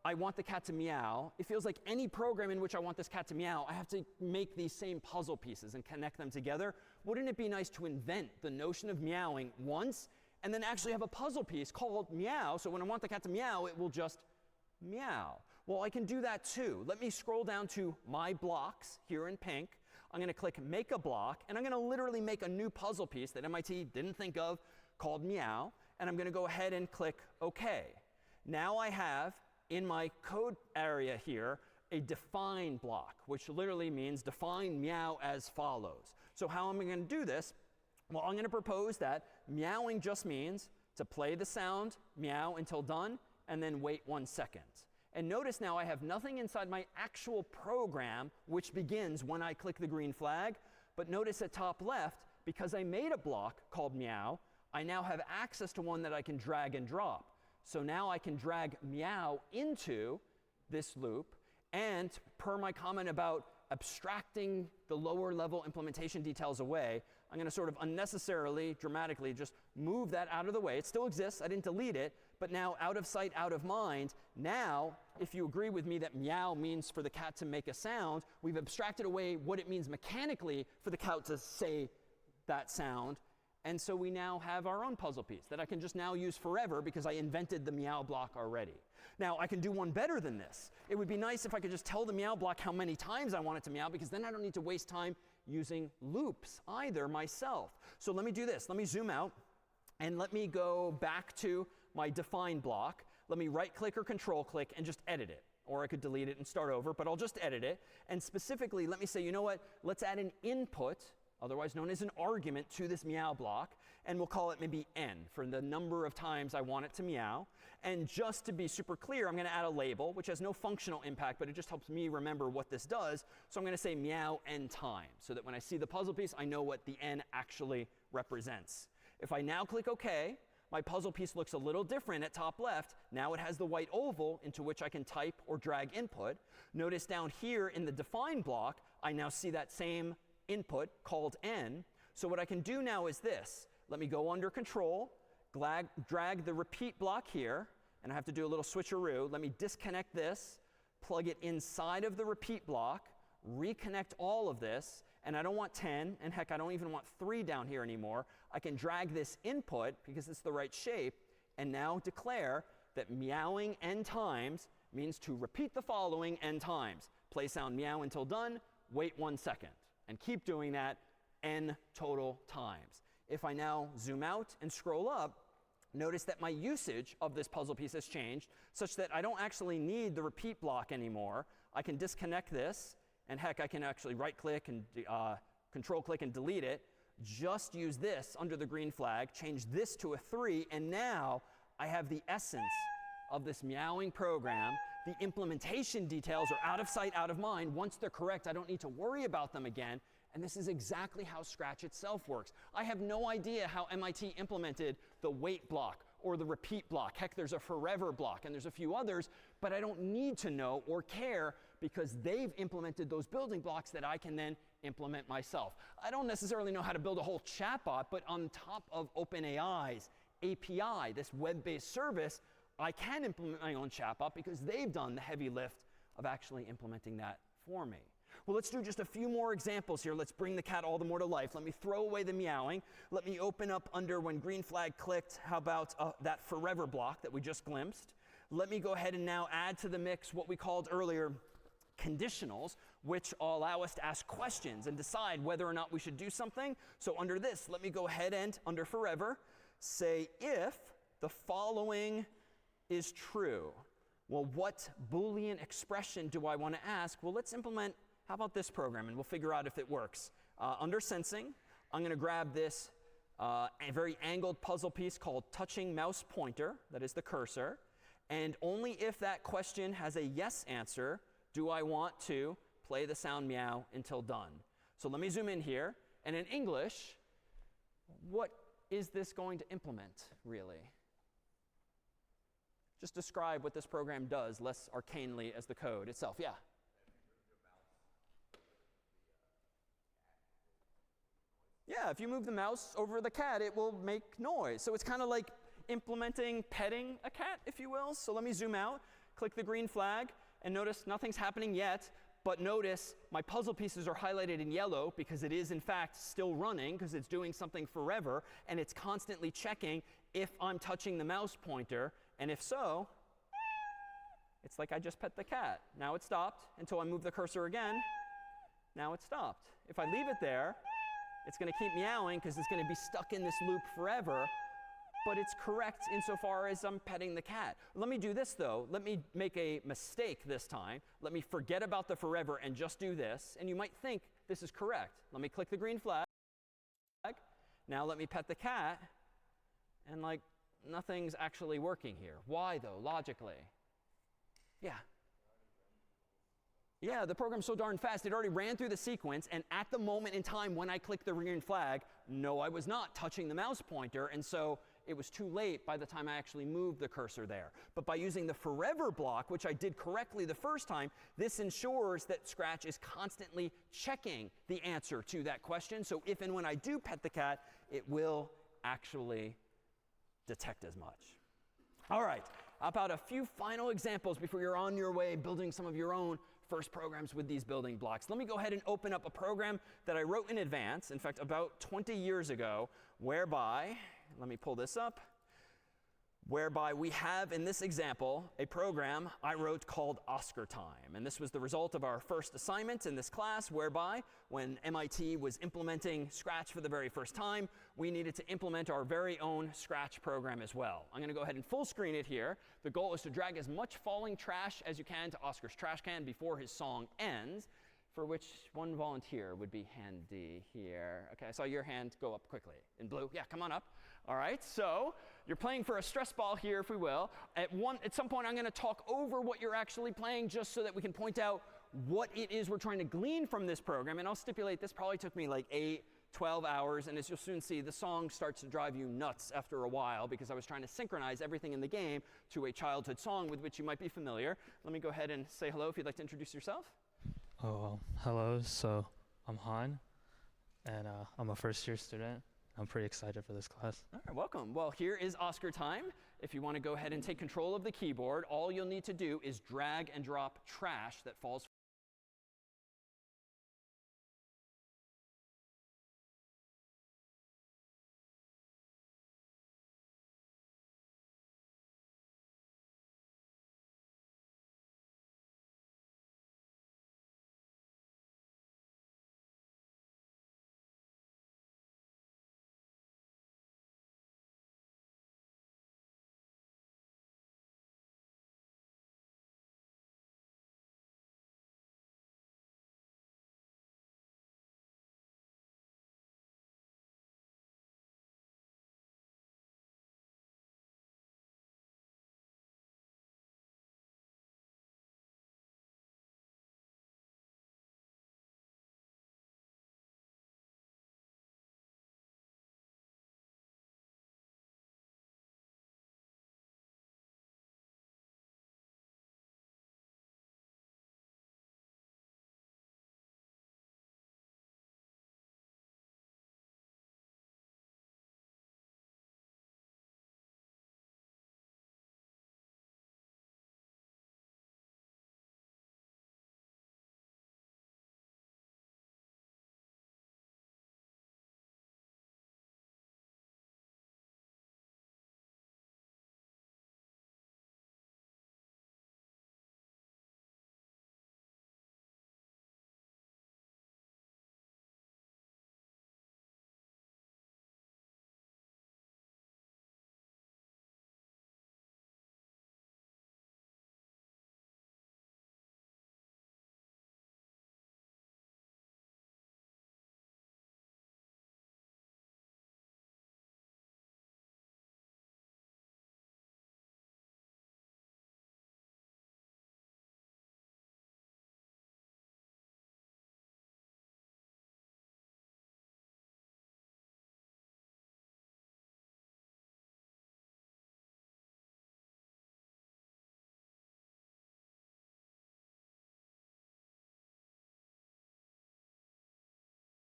I want the cat to meow, it feels like any program in which I want this cat to meow, I have to make these same puzzle pieces and connect them together. Wouldn't it be nice to invent the notion of meowing once and then actually have a puzzle piece called meow, so when I want the cat to meow, it will just meow? Well, I can do that too. Let me scroll down to My Blocks here in pink. I'm going to click Make a Block, and I'm going to literally make a new puzzle piece that MIT didn't think of called meow, and I'm going to go ahead and click OK. Now I have, in my code area here, a define block, which literally means define meow as follows. So how am I going to do this? Well, I'm going to propose that meowing just means to play the sound meow until done, and then wait 1 second. And notice now I have nothing inside my actual program, which begins when I click the green flag. But notice at top left, because I made a block called meow, I now have access to one that I can drag and drop. So now I can drag meow into this loop. And per my comment about abstracting the lower level implementation details away, I'm going to sort of unnecessarily, dramatically just move that out of the way. It still exists. I didn't delete it. But now out of sight, out of mind. Now, if you agree with me that meow means for the cat to make a sound, we've abstracted away what it means mechanically for the cat to say that sound. And so we now have our own puzzle piece that I can just now use forever because I invented the meow block already. Now, I can do one better than this. It would be nice if I could just tell the meow block how many times I want it to meow, because then I don't need to waste time using loops either myself. So let me do this. Let me zoom out, and let me go back to my define block. Let me right-click or control-click and just edit it. Or I could delete it and start over, but I'll just edit it. And specifically, let me say, you know what? Let's add an input, otherwise known as an argument, to this meow block. And we'll call it maybe n for the number of times I want it to meow. And just to be super clear, I'm going to add a label, which has no functional impact, but it just helps me remember what this does. So I'm going to say meow n times, so that when I see the puzzle piece, I know what the n actually represents. If I now click OK, my puzzle piece looks a little different at top left. Now it has the white oval into which I can type or drag input. Notice down here in the define block, I now see that same input called n. So what I can do now is this. Let me go under control, drag the repeat block here, and I have to do a little switcheroo. Let me disconnect this, plug it inside of the repeat block, reconnect all of this, and I don't want 10, and heck, I don't even want 3 down here anymore, I can drag this input, because it's the right shape, and now declare that meowing n times means to repeat the following n times. Play sound meow until done, wait 1 second, and keep doing that n total times. If I now zoom out and scroll up, notice that my usage of this puzzle piece has changed such that I don't actually need the repeat block anymore. I can disconnect this, and heck, I can actually right-click and control-click and delete it. Just use this under the green flag, change this to a 3, and now I have the essence of this meowing program. The implementation details are out of sight, out of mind. Once they're correct, I don't need to worry about them again. And this is exactly how Scratch itself works. I have no idea how MIT implemented the wait block or the repeat block. Heck, there's a forever block, and there's a few others, but I don't need to know or care because they've implemented those building blocks that I can then implement myself. I don't necessarily know how to build a whole chatbot, but on top of OpenAI's API, this web-based service, I can implement my own chatbot because they've done the heavy lift of actually implementing that for me. Well, let's do just a few more examples here. Let's bring the cat all the more to life. Let me throw away the meowing. Let me open up under when green flag clicked. How about that forever block that we just glimpsed? Let me go ahead and now add to the mix what we called earlier conditionals, which allow us to ask questions and decide whether or not we should do something. So under this, let me go ahead and, under forever, say if the following is true. Well, what Boolean expression do I want to ask? Well, let's implement, how about this program, and we'll figure out if it works. Under sensing, I'm going to grab this a very angled puzzle piece called touching mouse pointer, that is the cursor, and only if that question has a yes answer do I want to play the sound meow until done. So let me zoom in here, and in English, what is this going to implement, really? Just describe what this program does less arcanely as the code itself. Yeah? Yeah, if you move the mouse over the cat, it will make noise. So it's kind of like implementing petting a cat, if you will. So let me zoom out, click the green flag, and notice nothing's happening yet. But notice my puzzle pieces are highlighted in yellow because it is, in fact, still running because it's doing something forever. And it's constantly checking if I'm touching the mouse pointer. And if so, it's like I just pet the cat. Now it stopped until I move the cursor again. Now it stopped. If I leave it there, it's going to keep meowing because it's going to be stuck in this loop forever. But it's correct insofar as I'm petting the cat. Let me do this, though. Let me make a mistake this time. Let me forget about the forever and just do this. And you might think this is correct. Let me click the green flag. Now let me pet the cat. And like, nothing's actually working here. Why, though, logically? Yeah. Yeah, the program's so darn fast, it already ran through the sequence, and at the moment in time when I clicked the green flag, no, I was not touching the mouse pointer, and so it was too late by the time I actually moved the cursor there. But by using the forever block, which I did correctly the first time, this ensures that Scratch is constantly checking the answer to that question. So if and when I do pet the cat, it will actually detect as much. All right, how about a few final examples before you're on your way building some of your own first programs with these building blocks. Let me go ahead and open up a program that I wrote in advance, in fact, about 20 years ago, whereby, let me pull this up, whereby we have in this example a program I wrote called Oscar Time. And this was the result of our first assignment in this class, whereby when MIT was implementing Scratch for the very first time, we needed to implement our very own Scratch program as well. I'm going to go ahead and full screen it here. The goal is to drag as much falling trash as you can to Oscar's trash can before his song ends, for which one volunteer would be handy here. OK, I saw your hand go up quickly. In blue, yeah, come on up. All right, so you're playing for a stress ball here, if we will. At some point, I'm going to talk over what you're actually playing just so that we can point out what it is we're trying to glean from this program. And I'll stipulate this probably took me like 8, 12 hours. And as you'll soon see, the song starts to drive you nuts after a while because I was trying to synchronize everything in the game to a childhood song with which you might be familiar. Let me go ahead and say hello if you'd like to introduce yourself. Oh, hello. So I'm Han, and I'm a first-year student. I'm pretty excited for this class. All right, welcome. Well, here is Oscar Time. If you want to go ahead and take control of the keyboard, all you'll need to do is drag and drop trash that falls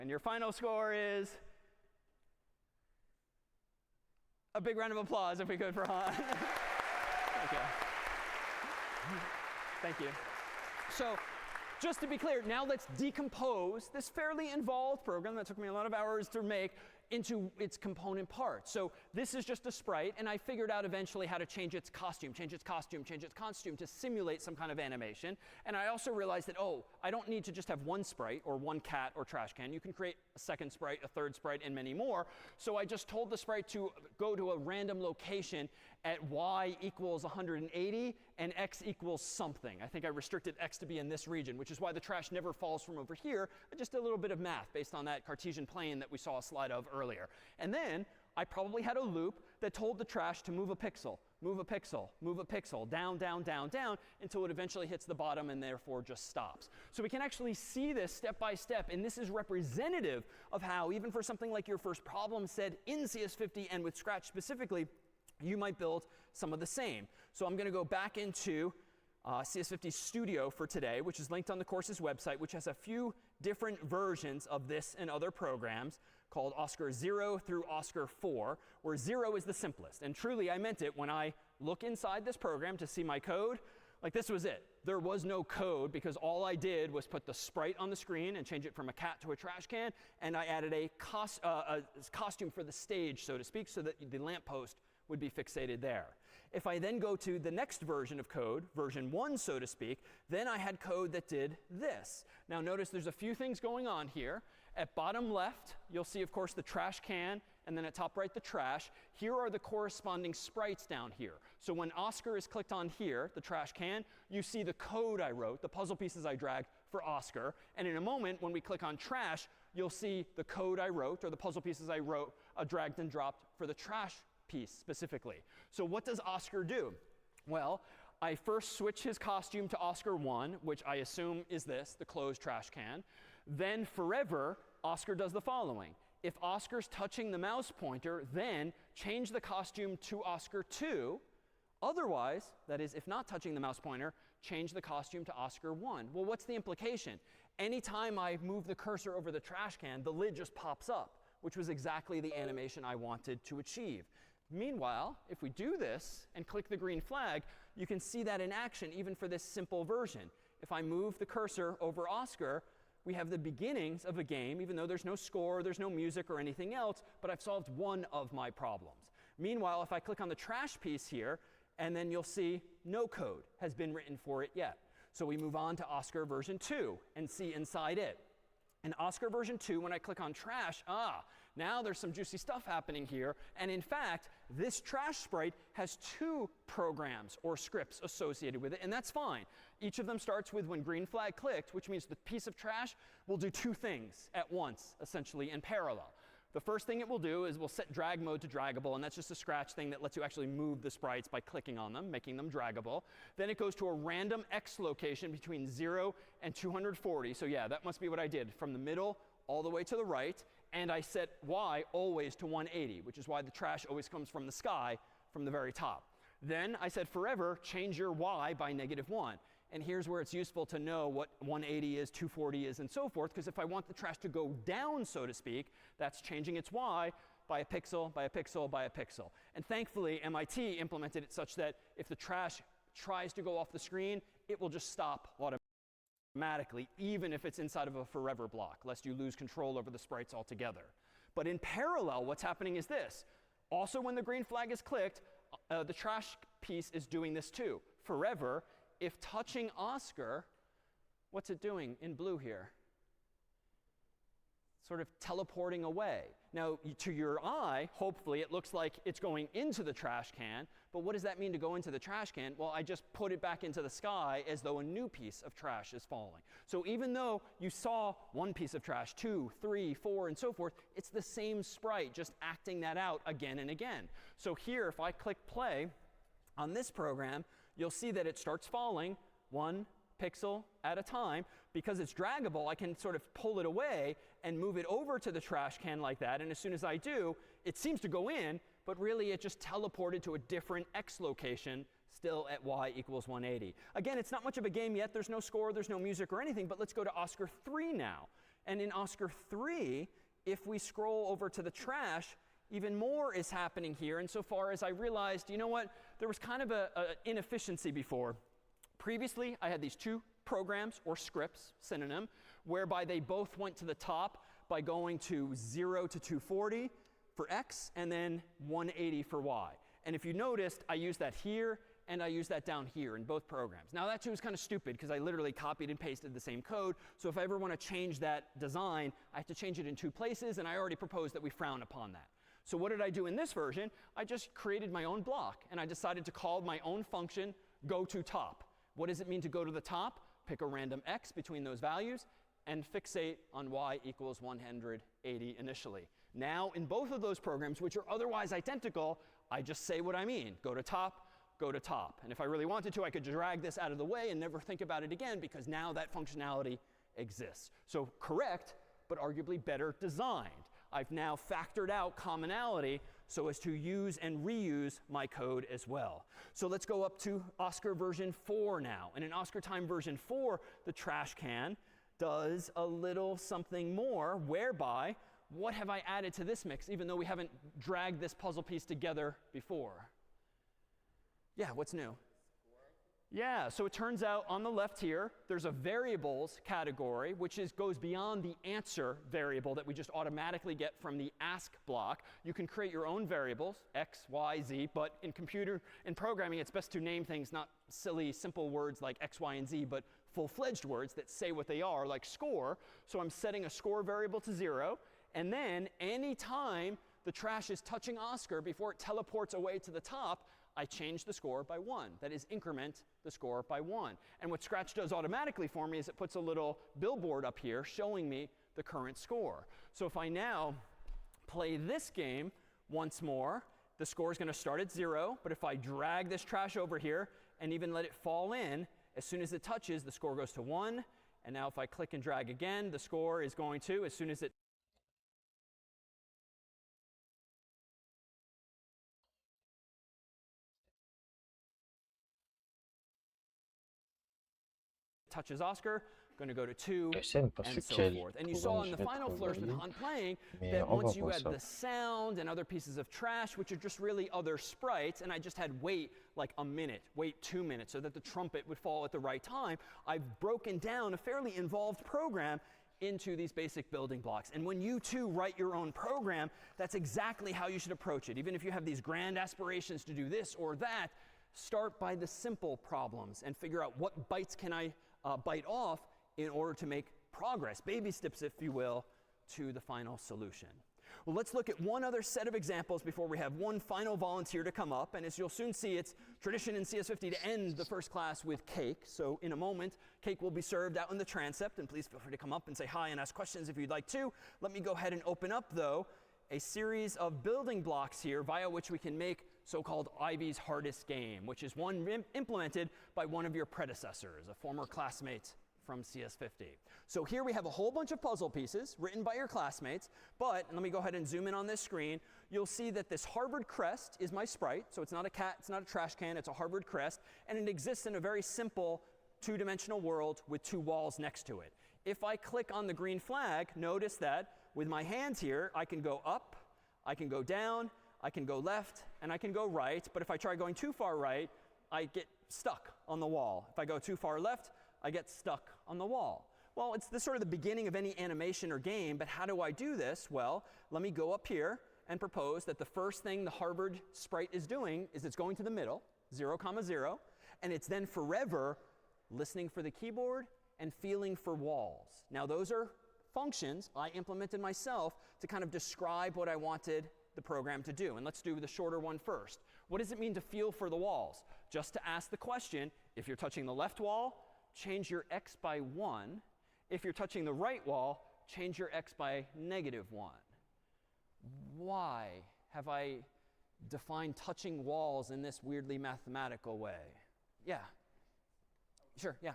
And your final score is a big round of applause, if we could, for Han. Okay. Thank you. So, just to be clear, now let's decompose this fairly involved program that took me a lot of hours to make into its component parts. So this is just a sprite, and I figured out eventually how to change its costume to simulate some kind of animation. And I also realized that, oh, I don't need to just have one sprite or one cat or trash can. You can create a second sprite, a third sprite, and many more. So I just told the sprite to go to a random location at y equals 180 and x equals something. I think I restricted x to be in this region, which is why the trash never falls from over here. Just a little bit of math based on that Cartesian plane that we saw a slide of earlier. And then I probably had a loop that told the trash to move a pixel, move a pixel, move a pixel, down, down, down, down, until it eventually hits the bottom and therefore just stops. So we can actually see this step by step, and this is representative of how, even for something like your first problem set in CS50 and with Scratch specifically, you might build some of the same. So I'm going to go back into CS50 Studio for today, which is linked on the course's website, which has a few different versions of this and other programs called Oscar 0 through Oscar 4, where 0 is the simplest. And truly, I meant it when I look inside this program to see my code. Like, this was it. There was no code because all I did was put the sprite on the screen and change it from a cat to a trash can, and I added a costume for the stage, so to speak, so that the lamppost would be fixated there. If I then go to the next version of code, version 1, so to speak, then I had code that did this. Now notice there's a few things going on here. At bottom left, you'll see, of course, the trash can, and then at top right, the trash. Here are the corresponding sprites down here. So when Oscar is clicked on here, the trash can, you see the code I wrote, the puzzle pieces I dragged for Oscar. And in a moment, when we click on trash, you'll see the code I wrote, or the puzzle pieces I wrote, dragged and dropped for the trash piece specifically. So what does Oscar do? Well, I first switch his costume to Oscar 1, which I assume is this, the closed trash can. Then forever, Oscar does the following. If Oscar's touching the mouse pointer, then change the costume to Oscar 2. Otherwise, that is, if not touching the mouse pointer, change the costume to Oscar 1. Well, what's the implication? Anytime I move the cursor over the trash can, the lid just pops up, which was exactly the animation I wanted to achieve. Meanwhile, if we do this and click the green flag, you can see that in action even for this simple version. If I move the cursor over Oscar, we have the beginnings of a game, even though there's no score, there's no music or anything else, but I've solved one of my problems. Meanwhile, if I click on the trash piece here, and then you'll see no code has been written for it yet. So we move on to Oscar version 2 and see inside it. In Oscar version 2, when I click on trash, now there's some juicy stuff happening here. And in fact, this trash sprite has 2 programs or scripts associated with it, and that's fine. Each of them starts with when green flag clicked, which means the piece of trash will do 2 things at once, essentially in parallel. The first thing it will do is we'll set drag mode to draggable, and that's just a Scratch thing that lets you actually move the sprites by clicking on them, making them draggable. Then it goes to a random X location between 0 and 240. So yeah, that must be what I did, from the middle all the way to the right. And I set Y always to 180, which is why the trash always comes from the sky, from the very top. Then I said forever, change your Y by -1. And here's where it's useful to know what 180 is, 240 is, and so forth, because if I want the trash to go down, so to speak, that's changing its Y by a pixel, by a pixel, by a pixel. And thankfully, MIT implemented it such that if the trash tries to go off the screen, it will just stop automatically, even if it's inside of a forever block, lest you lose control over the sprites altogether. But in parallel, what's happening is this. Also, when the green flag is clicked, the trash piece is doing this too. Forever, if touching Oscar, what's it doing in blue here? Sort of teleporting away. Now, to your eye, hopefully, it looks like it's going into the trash can. But what does that mean to go into the trash can? Well, I just put it back into the sky as though a new piece of trash is falling. So even though you saw one piece of trash, 2, 3, 4, and so forth, it's the same sprite, just acting that out again and again. So here, if I click play on this program, you'll see that it starts falling 1 pixel at a time. Because it's draggable, I can sort of pull it away and move it over to the trash can like that. And as soon as I do, it seems to go in, but really it just teleported to a different X location, still at Y equals 180. Again, it's not much of a game yet. There's no score, there's no music or anything, but let's go to Oscar 3 now. And in Oscar 3, if we scroll over to the trash, even more is happening here insofar as I realized, you know what, there was kind of an inefficiency before. Previously, I had these two programs, or scripts, synonym, whereby they both went to the top by going to 0 to 240 for x, and then 180 for y. And if you noticed, I used that here, and I used that down here in both programs. Now that too is kind of stupid, because I literally copied and pasted the same code. So if I ever want to change that design, I have to change it in two places, and I already proposed that we frown upon that. So what did I do in this version? I just created my own block, and I decided to call my own function go to top. What does it mean to go to the top? Pick a random x between those values, and fixate on y equals 180 initially. Now, in both of those programs, which are otherwise identical, I just say what I mean. Go to top, go to top. And if I really wanted to, I could drag this out of the way and never think about it again, because now that functionality exists. So correct, but arguably better designed. I've now factored out commonality so as to use and reuse my code as well. So let's go up to Oscar version 4 now. And in Oscar time version 4, the trash can does a little something more, whereby, what have I added to this mix, even though we haven't dragged this puzzle piece together before? Yeah, what's new? Yeah, so it turns out on the left here, there's a variables category, which goes beyond the answer variable that we just automatically get from the ask block. You can create your own variables, x, y, z, but in programming, it's best to name things not silly, simple words like x, y, and z, but full-fledged words that say what they are, like score. So I'm setting a score variable to 0, and then anytime the trash is touching Oscar before it teleports away to the top, I change the score by 1. That is, increment the score by 1. And what Scratch does automatically for me is it puts a little billboard up here showing me the current score. So if I now play this game once more, the score is going to start at 0. But if I drag this trash over here and even let it fall in, as soon as it touches, the score goes to 1. And now if I click and drag again, the score is going to, as soon as it touches Oscar, going to go to 2, Je sais même pas and sur so quel forth. And you programme saw in je the vais final flourish with travailler, Han playing mais that on va once you voir had ça. the sound and other pieces of trash, which are just really other sprites, and I just had wait like a minute, wait 2 minutes, so that the trumpet would fall at the right time, I've broken down a fairly involved program into these basic building blocks. And when you too write your own program, that's exactly how you should approach it. Even if you have these grand aspirations to do this or that, start by the simple problems and figure out what bites can I bite off in order to make progress, baby steps, if you will, to the final solution. Well, let's look at one other set of examples before we have one final volunteer to come up. And as you'll soon see, it's tradition in CS50 to end the first class with cake. So in a moment, cake will be served out in the transept. And please feel free to come up and say hi and ask questions if you'd like to. Let me go ahead and open up, though, a series of building blocks here via which we can make so-called Ivy's hardest game, which is one implemented by one of your predecessors, a former classmate from CS50. So here we have a whole bunch of puzzle pieces written by your classmates, but, and let me go ahead and zoom in on this screen, you'll see that this Harvard crest is my sprite, so it's not a cat, it's not a trash can, it's a Harvard crest, and it exists in a very simple two-dimensional world with two walls next to it. If I click on the green flag, notice that with my hands here, I can go up, I can go down, I can go left, and I can go right, but if I try going too far right, I get stuck on the wall. If I go too far left, I get stuck on the wall. Well, it's sort of the beginning of any animation or game, but how do I do this? Well, let me go up here and propose that the first thing the Harvard sprite is doing is it's going to the middle, 0, 0, and it's then forever listening for the keyboard and feeling for walls. Now, those are functions I implemented myself to kind of describe what I wanted the program to do. And let's do the shorter one first. What does it mean to feel for the walls? Just to ask the question, if you're touching the left wall, change your x by 1. If you're touching the right wall, change your x by -1. Why have I defined touching walls in this weirdly mathematical way? Yeah. Sure, yeah.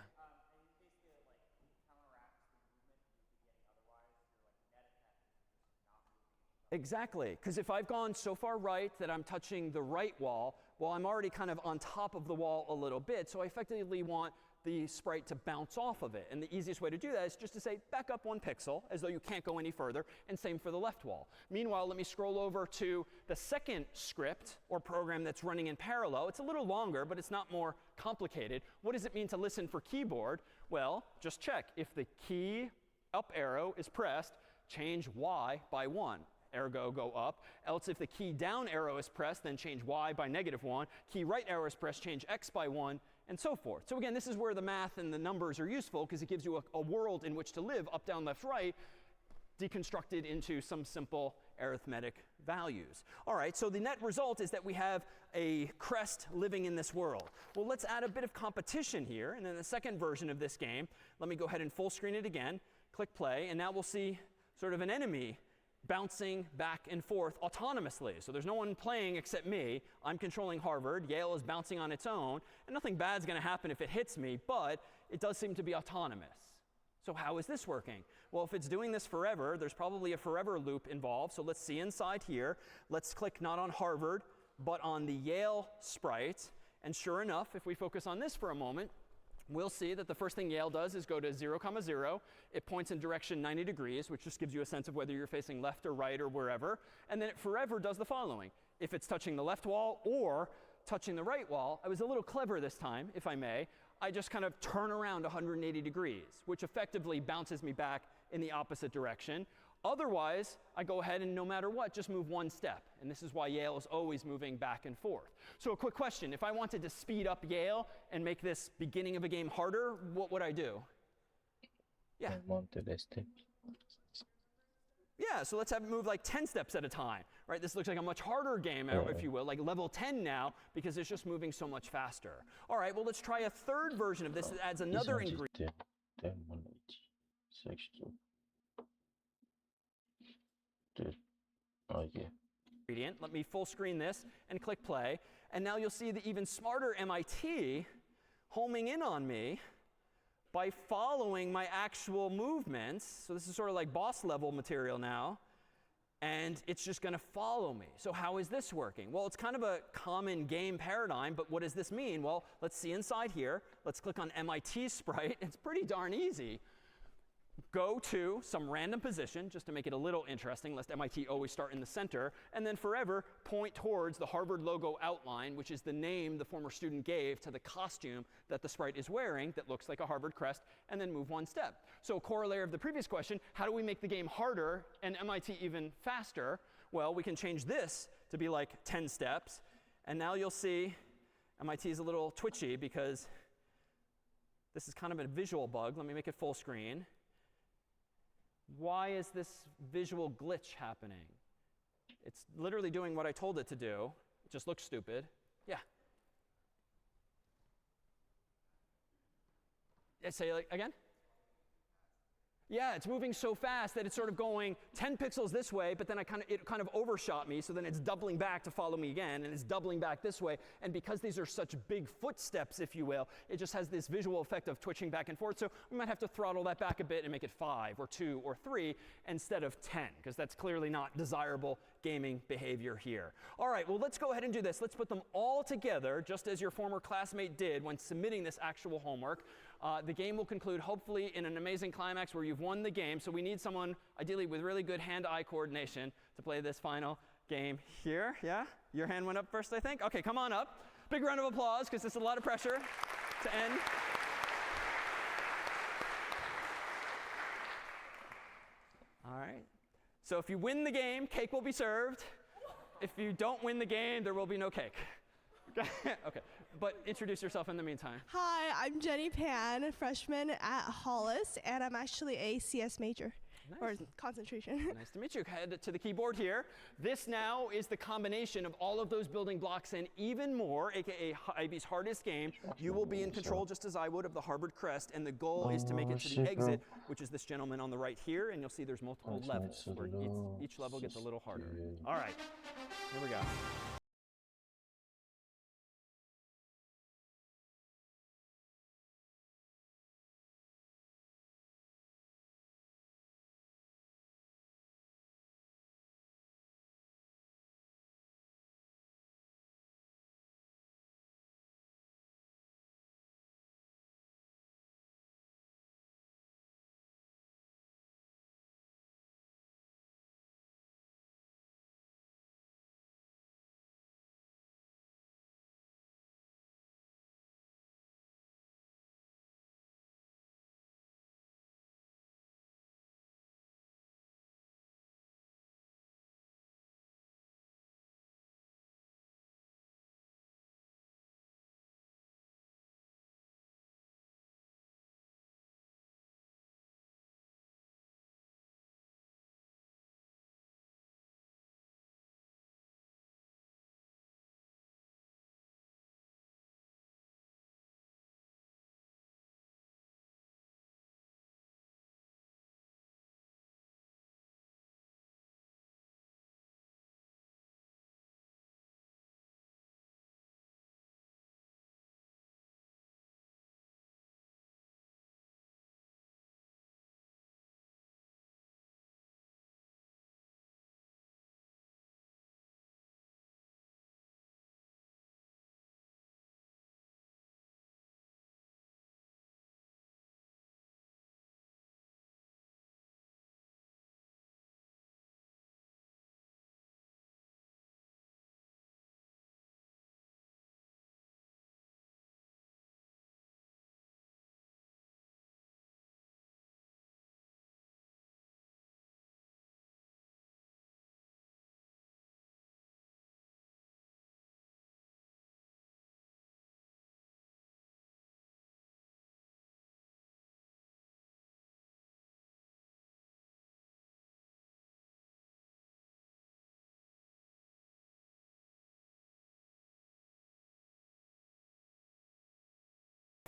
Exactly, because if I've gone so far right that I'm touching the right wall, well, I'm already kind of on top of the wall a little bit, so I effectively want the sprite to bounce off of it. And the easiest way to do that is just to say back up 1 pixel, as though you can't go any further, and same for the left wall. Meanwhile, let me scroll over to the second script or program that's running in parallel. It's a little longer, but it's not more complicated. What does it mean to listen for keyboard? Well, just check. If the key up arrow is pressed, change y by 1. Ergo, go up. Else, if the key down arrow is pressed, then change y by -1. Key right arrow is pressed, change x by 1, and so forth. So again, this is where the math and the numbers are useful, because it gives you a world in which to live, up, down, left, right, deconstructed into some simple arithmetic values. All right, so the net result is that we have a crest living in this world. Well, let's add a bit of competition here. And in the second version of this game, let me go ahead and full screen it again, click play, and now we'll see sort of an enemy bouncing back and forth autonomously. So there's no one playing except me. I'm controlling Harvard. Yale is bouncing on its own. And nothing bad's going to happen if it hits me, but it does seem to be autonomous. So how is this working? Well, if it's doing this forever, there's probably a forever loop involved. So let's see inside here. Let's click not on Harvard, but on the Yale sprite. And sure enough, if we focus on this for a moment, we'll see that the first thing Yale does is go to 0, 0. It points in direction 90 degrees, which just gives you a sense of whether you're facing left or right or wherever. And then it forever does the following. If it's touching the left wall or touching the right wall, I was a little clever this time, if I may. I just kind of turn around 180 degrees, which effectively bounces me back in the opposite direction. Otherwise, I go ahead and no matter what, just move 1 step. And this is why Yale is always moving back and forth. So a quick question. If I wanted to speed up Yale and make this beginning of a game harder, what would I do? Yeah. Yeah, so let's have it move like 10 steps at a time. Right? This looks like a much harder game, if you will, like level 10 now, because it's just moving so much faster. All right, well, let's try a third version of this that adds another ingredient. Let me full screen this and click play. And now you'll see the even smarter MIT homing in on me by following my actual movements. So this is sort of like boss level material now. And it's just going to follow me. So how is this working? Well, it's kind of a common game paradigm, but what does this mean? Well, let's see inside here. Let's click on MIT sprite. It's pretty darn easy. Go to some random position, just to make it a little interesting, lest MIT always start in the center, and then forever point towards the Harvard logo outline, which is the name the former student gave to the costume that the sprite is wearing that looks like a Harvard crest, and then move 1 step. So a corollary of the previous question, how do we make the game harder and MIT even faster? Well, we can change this to be like 10 steps, and now you'll see MIT is a little twitchy because this is kind of a visual bug. Let me make it full screen. Why is this visual glitch happening? It's literally doing what I told it to do. It just looks stupid. Yeah. Say it again? Yeah, it's moving so fast that it's sort of going 10 pixels this way, but then it kind of overshot me, so then it's doubling back to follow me again, and it's doubling back this way. And because these are such big footsteps, if you will, it just has this visual effect of twitching back and forth. So we might have to throttle that back a bit and make it 5 or 2 or 3 instead of 10, because that's clearly not desirable gaming behavior here. All right, well, let's go ahead and do this. Let's put them all together, just as your former classmate did when submitting this actual homework. The game will conclude, hopefully, in an amazing climax where you've won the game. So we need someone, ideally, with really good hand-eye coordination to play this final game here. Yeah? Your hand went up first, I think? OK, come on up. Big round of applause, because this is a lot of pressure to end. All right. So if you win the game, cake will be served. If you don't win the game, there will be no cake. OK, but introduce yourself in the meantime. Hi, I'm Jenny Pan, freshman at Hollis, and I'm actually a CS major, or concentration. Nice to meet you. Head to the keyboard here. This now is the combination of all of those building blocks and even more, aka IB's hardest game. You will be in control, just as I would, of the Harvard crest, and the goal is to make it to the exit, which is this gentleman on the right here, and you'll see there's multiple levels, where each level gets a little harder. All right, here we go.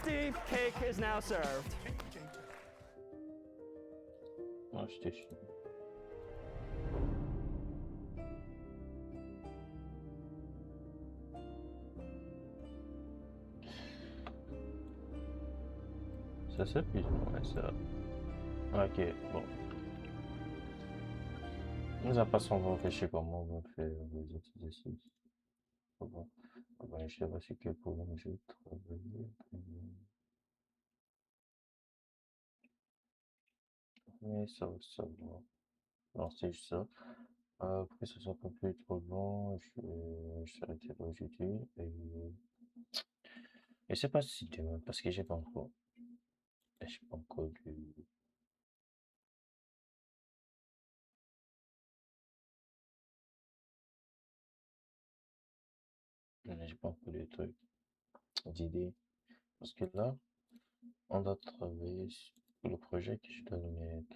Steve, cake is now served. Ah, j'étais chiant. Ça s'appuie, ouais, ça. Ok, bon. Nous en passons, on va réfléchir comment on va faire les autres exercices. Bon, bon, je sais pas sur quel problème je vais travailler. Mais ça va. Non, c'est juste ça. Après, ça sera pas plus trop long. Je s'arrêter là aujourd'hui. Et je sais pas si demain, parce que j'ai pas encore j'ai pas encore de trucs, d'idées. Parce que là, on doit travailler sur le projet que je dois le mettre.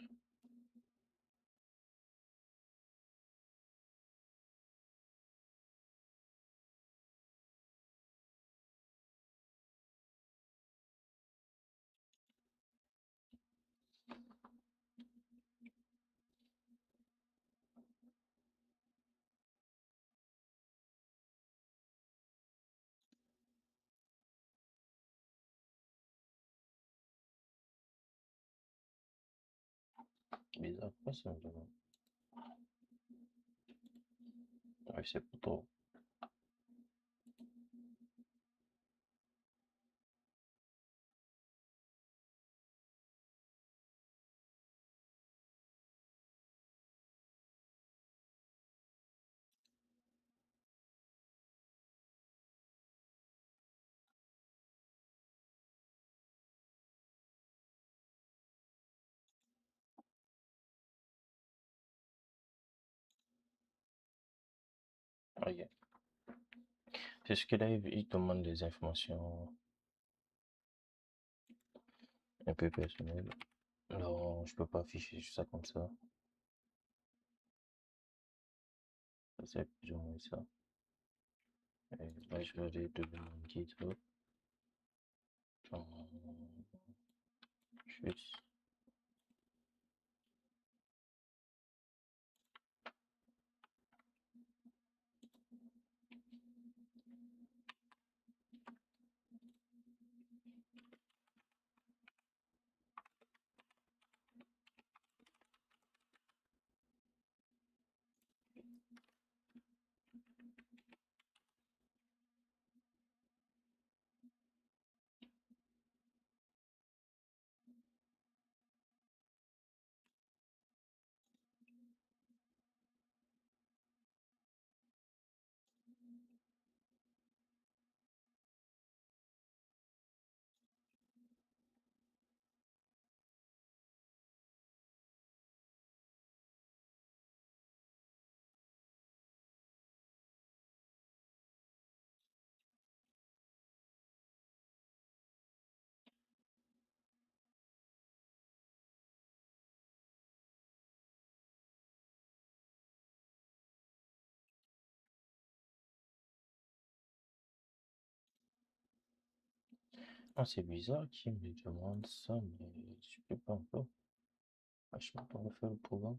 Bizarre, pourquoi ça me demande? Ouais, c'est pas trop. Ok. C'est ce que là, il demande des informations un peu personnelles. Non, je peux pas afficher ça comme ça. Ça, c'est plus ou moins ça. Et là, je vais aller devant mon GitHub. Juste. Ah, c'est bizarre qu'il me demande ça, mais je peux pas encore. Ah, je peux pas refaire le programme.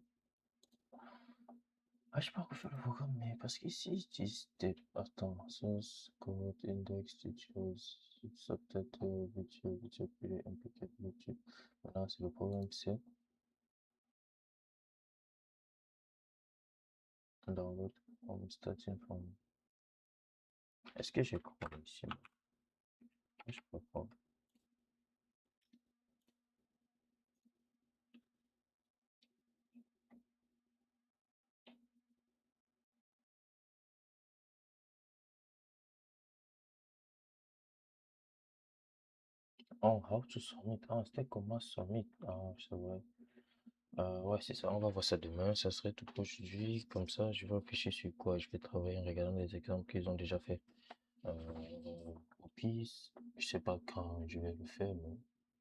Ah, je peux pas refaire le programme, mais parce qu'ici, ils disent des... Attends, source, code, index, details, subtitle, video, play, implicate, YouTube. Voilà, c'est le programme, c'est download from starting from. Est-ce que j'ai compris ici? Je peux pas. Oh, how to submit. Ah, c'était comment submit? Ah, c'est vrai. Ouais, c'est ça. On va voir ça demain. Ça serait tout pour aujourd'hui. Comme ça, je vais réfléchir sur quoi je vais travailler en regardant les exemples qu'ils ont déjà fait. Au pire, je sais pas quand je vais le faire, mais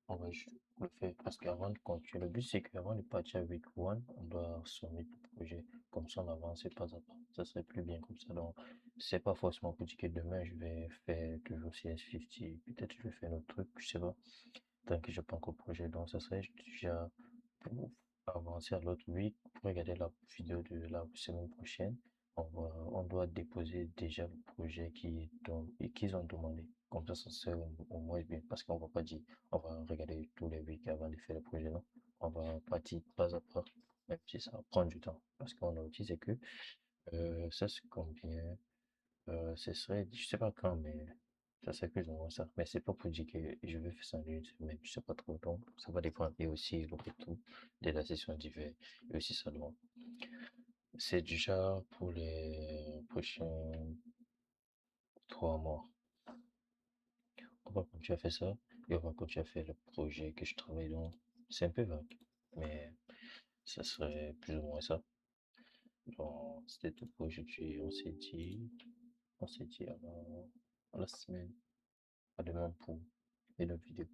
on va juste le faire. Parce qu'avant de continuer, le but c'est qu'avant de partir avec One, on doit submit le projet. Comme ça, on avance pas à pas. Ça serait plus bien comme ça. Donc, C'est pas forcément pour dire que demain je vais faire toujours CS50, peut-être je vais faire un autre truc, je sais pas. Tant que j'ai pas encore le projet, donc ça serait déjà pour avancer à l'autre week, pour regarder la vidéo de la semaine prochaine, on doit déposer déjà le projet qu'ils ont demandé. Comme ça serait au moins bien, parce qu'on va pas dire, on va regarder tous les week avant de faire le projet, non. On va partir pas à pas, même si ça va prendre du temps. Parce qu'on a aussi, c'est que ça c'est combien, ce serait, je sais pas quand, mais ça serait plus ou moins ça. Mais c'est pas pour dire que je vais faire ça en une semaine, je sais pas trop, donc ça va dépendre. Et aussi le retour de la session d'hiver, et aussi ça doit. C'est déjà pour les prochains 3 mois. On va continuer à faire ça, et on va continuer à faire le projet que je travaille dans. C'est un peu vague, mais ça serait plus ou moins ça. Donc, c'était tout pour aujourd'hui. On s'est dit à la semaine, à demain pour une autre vidéo.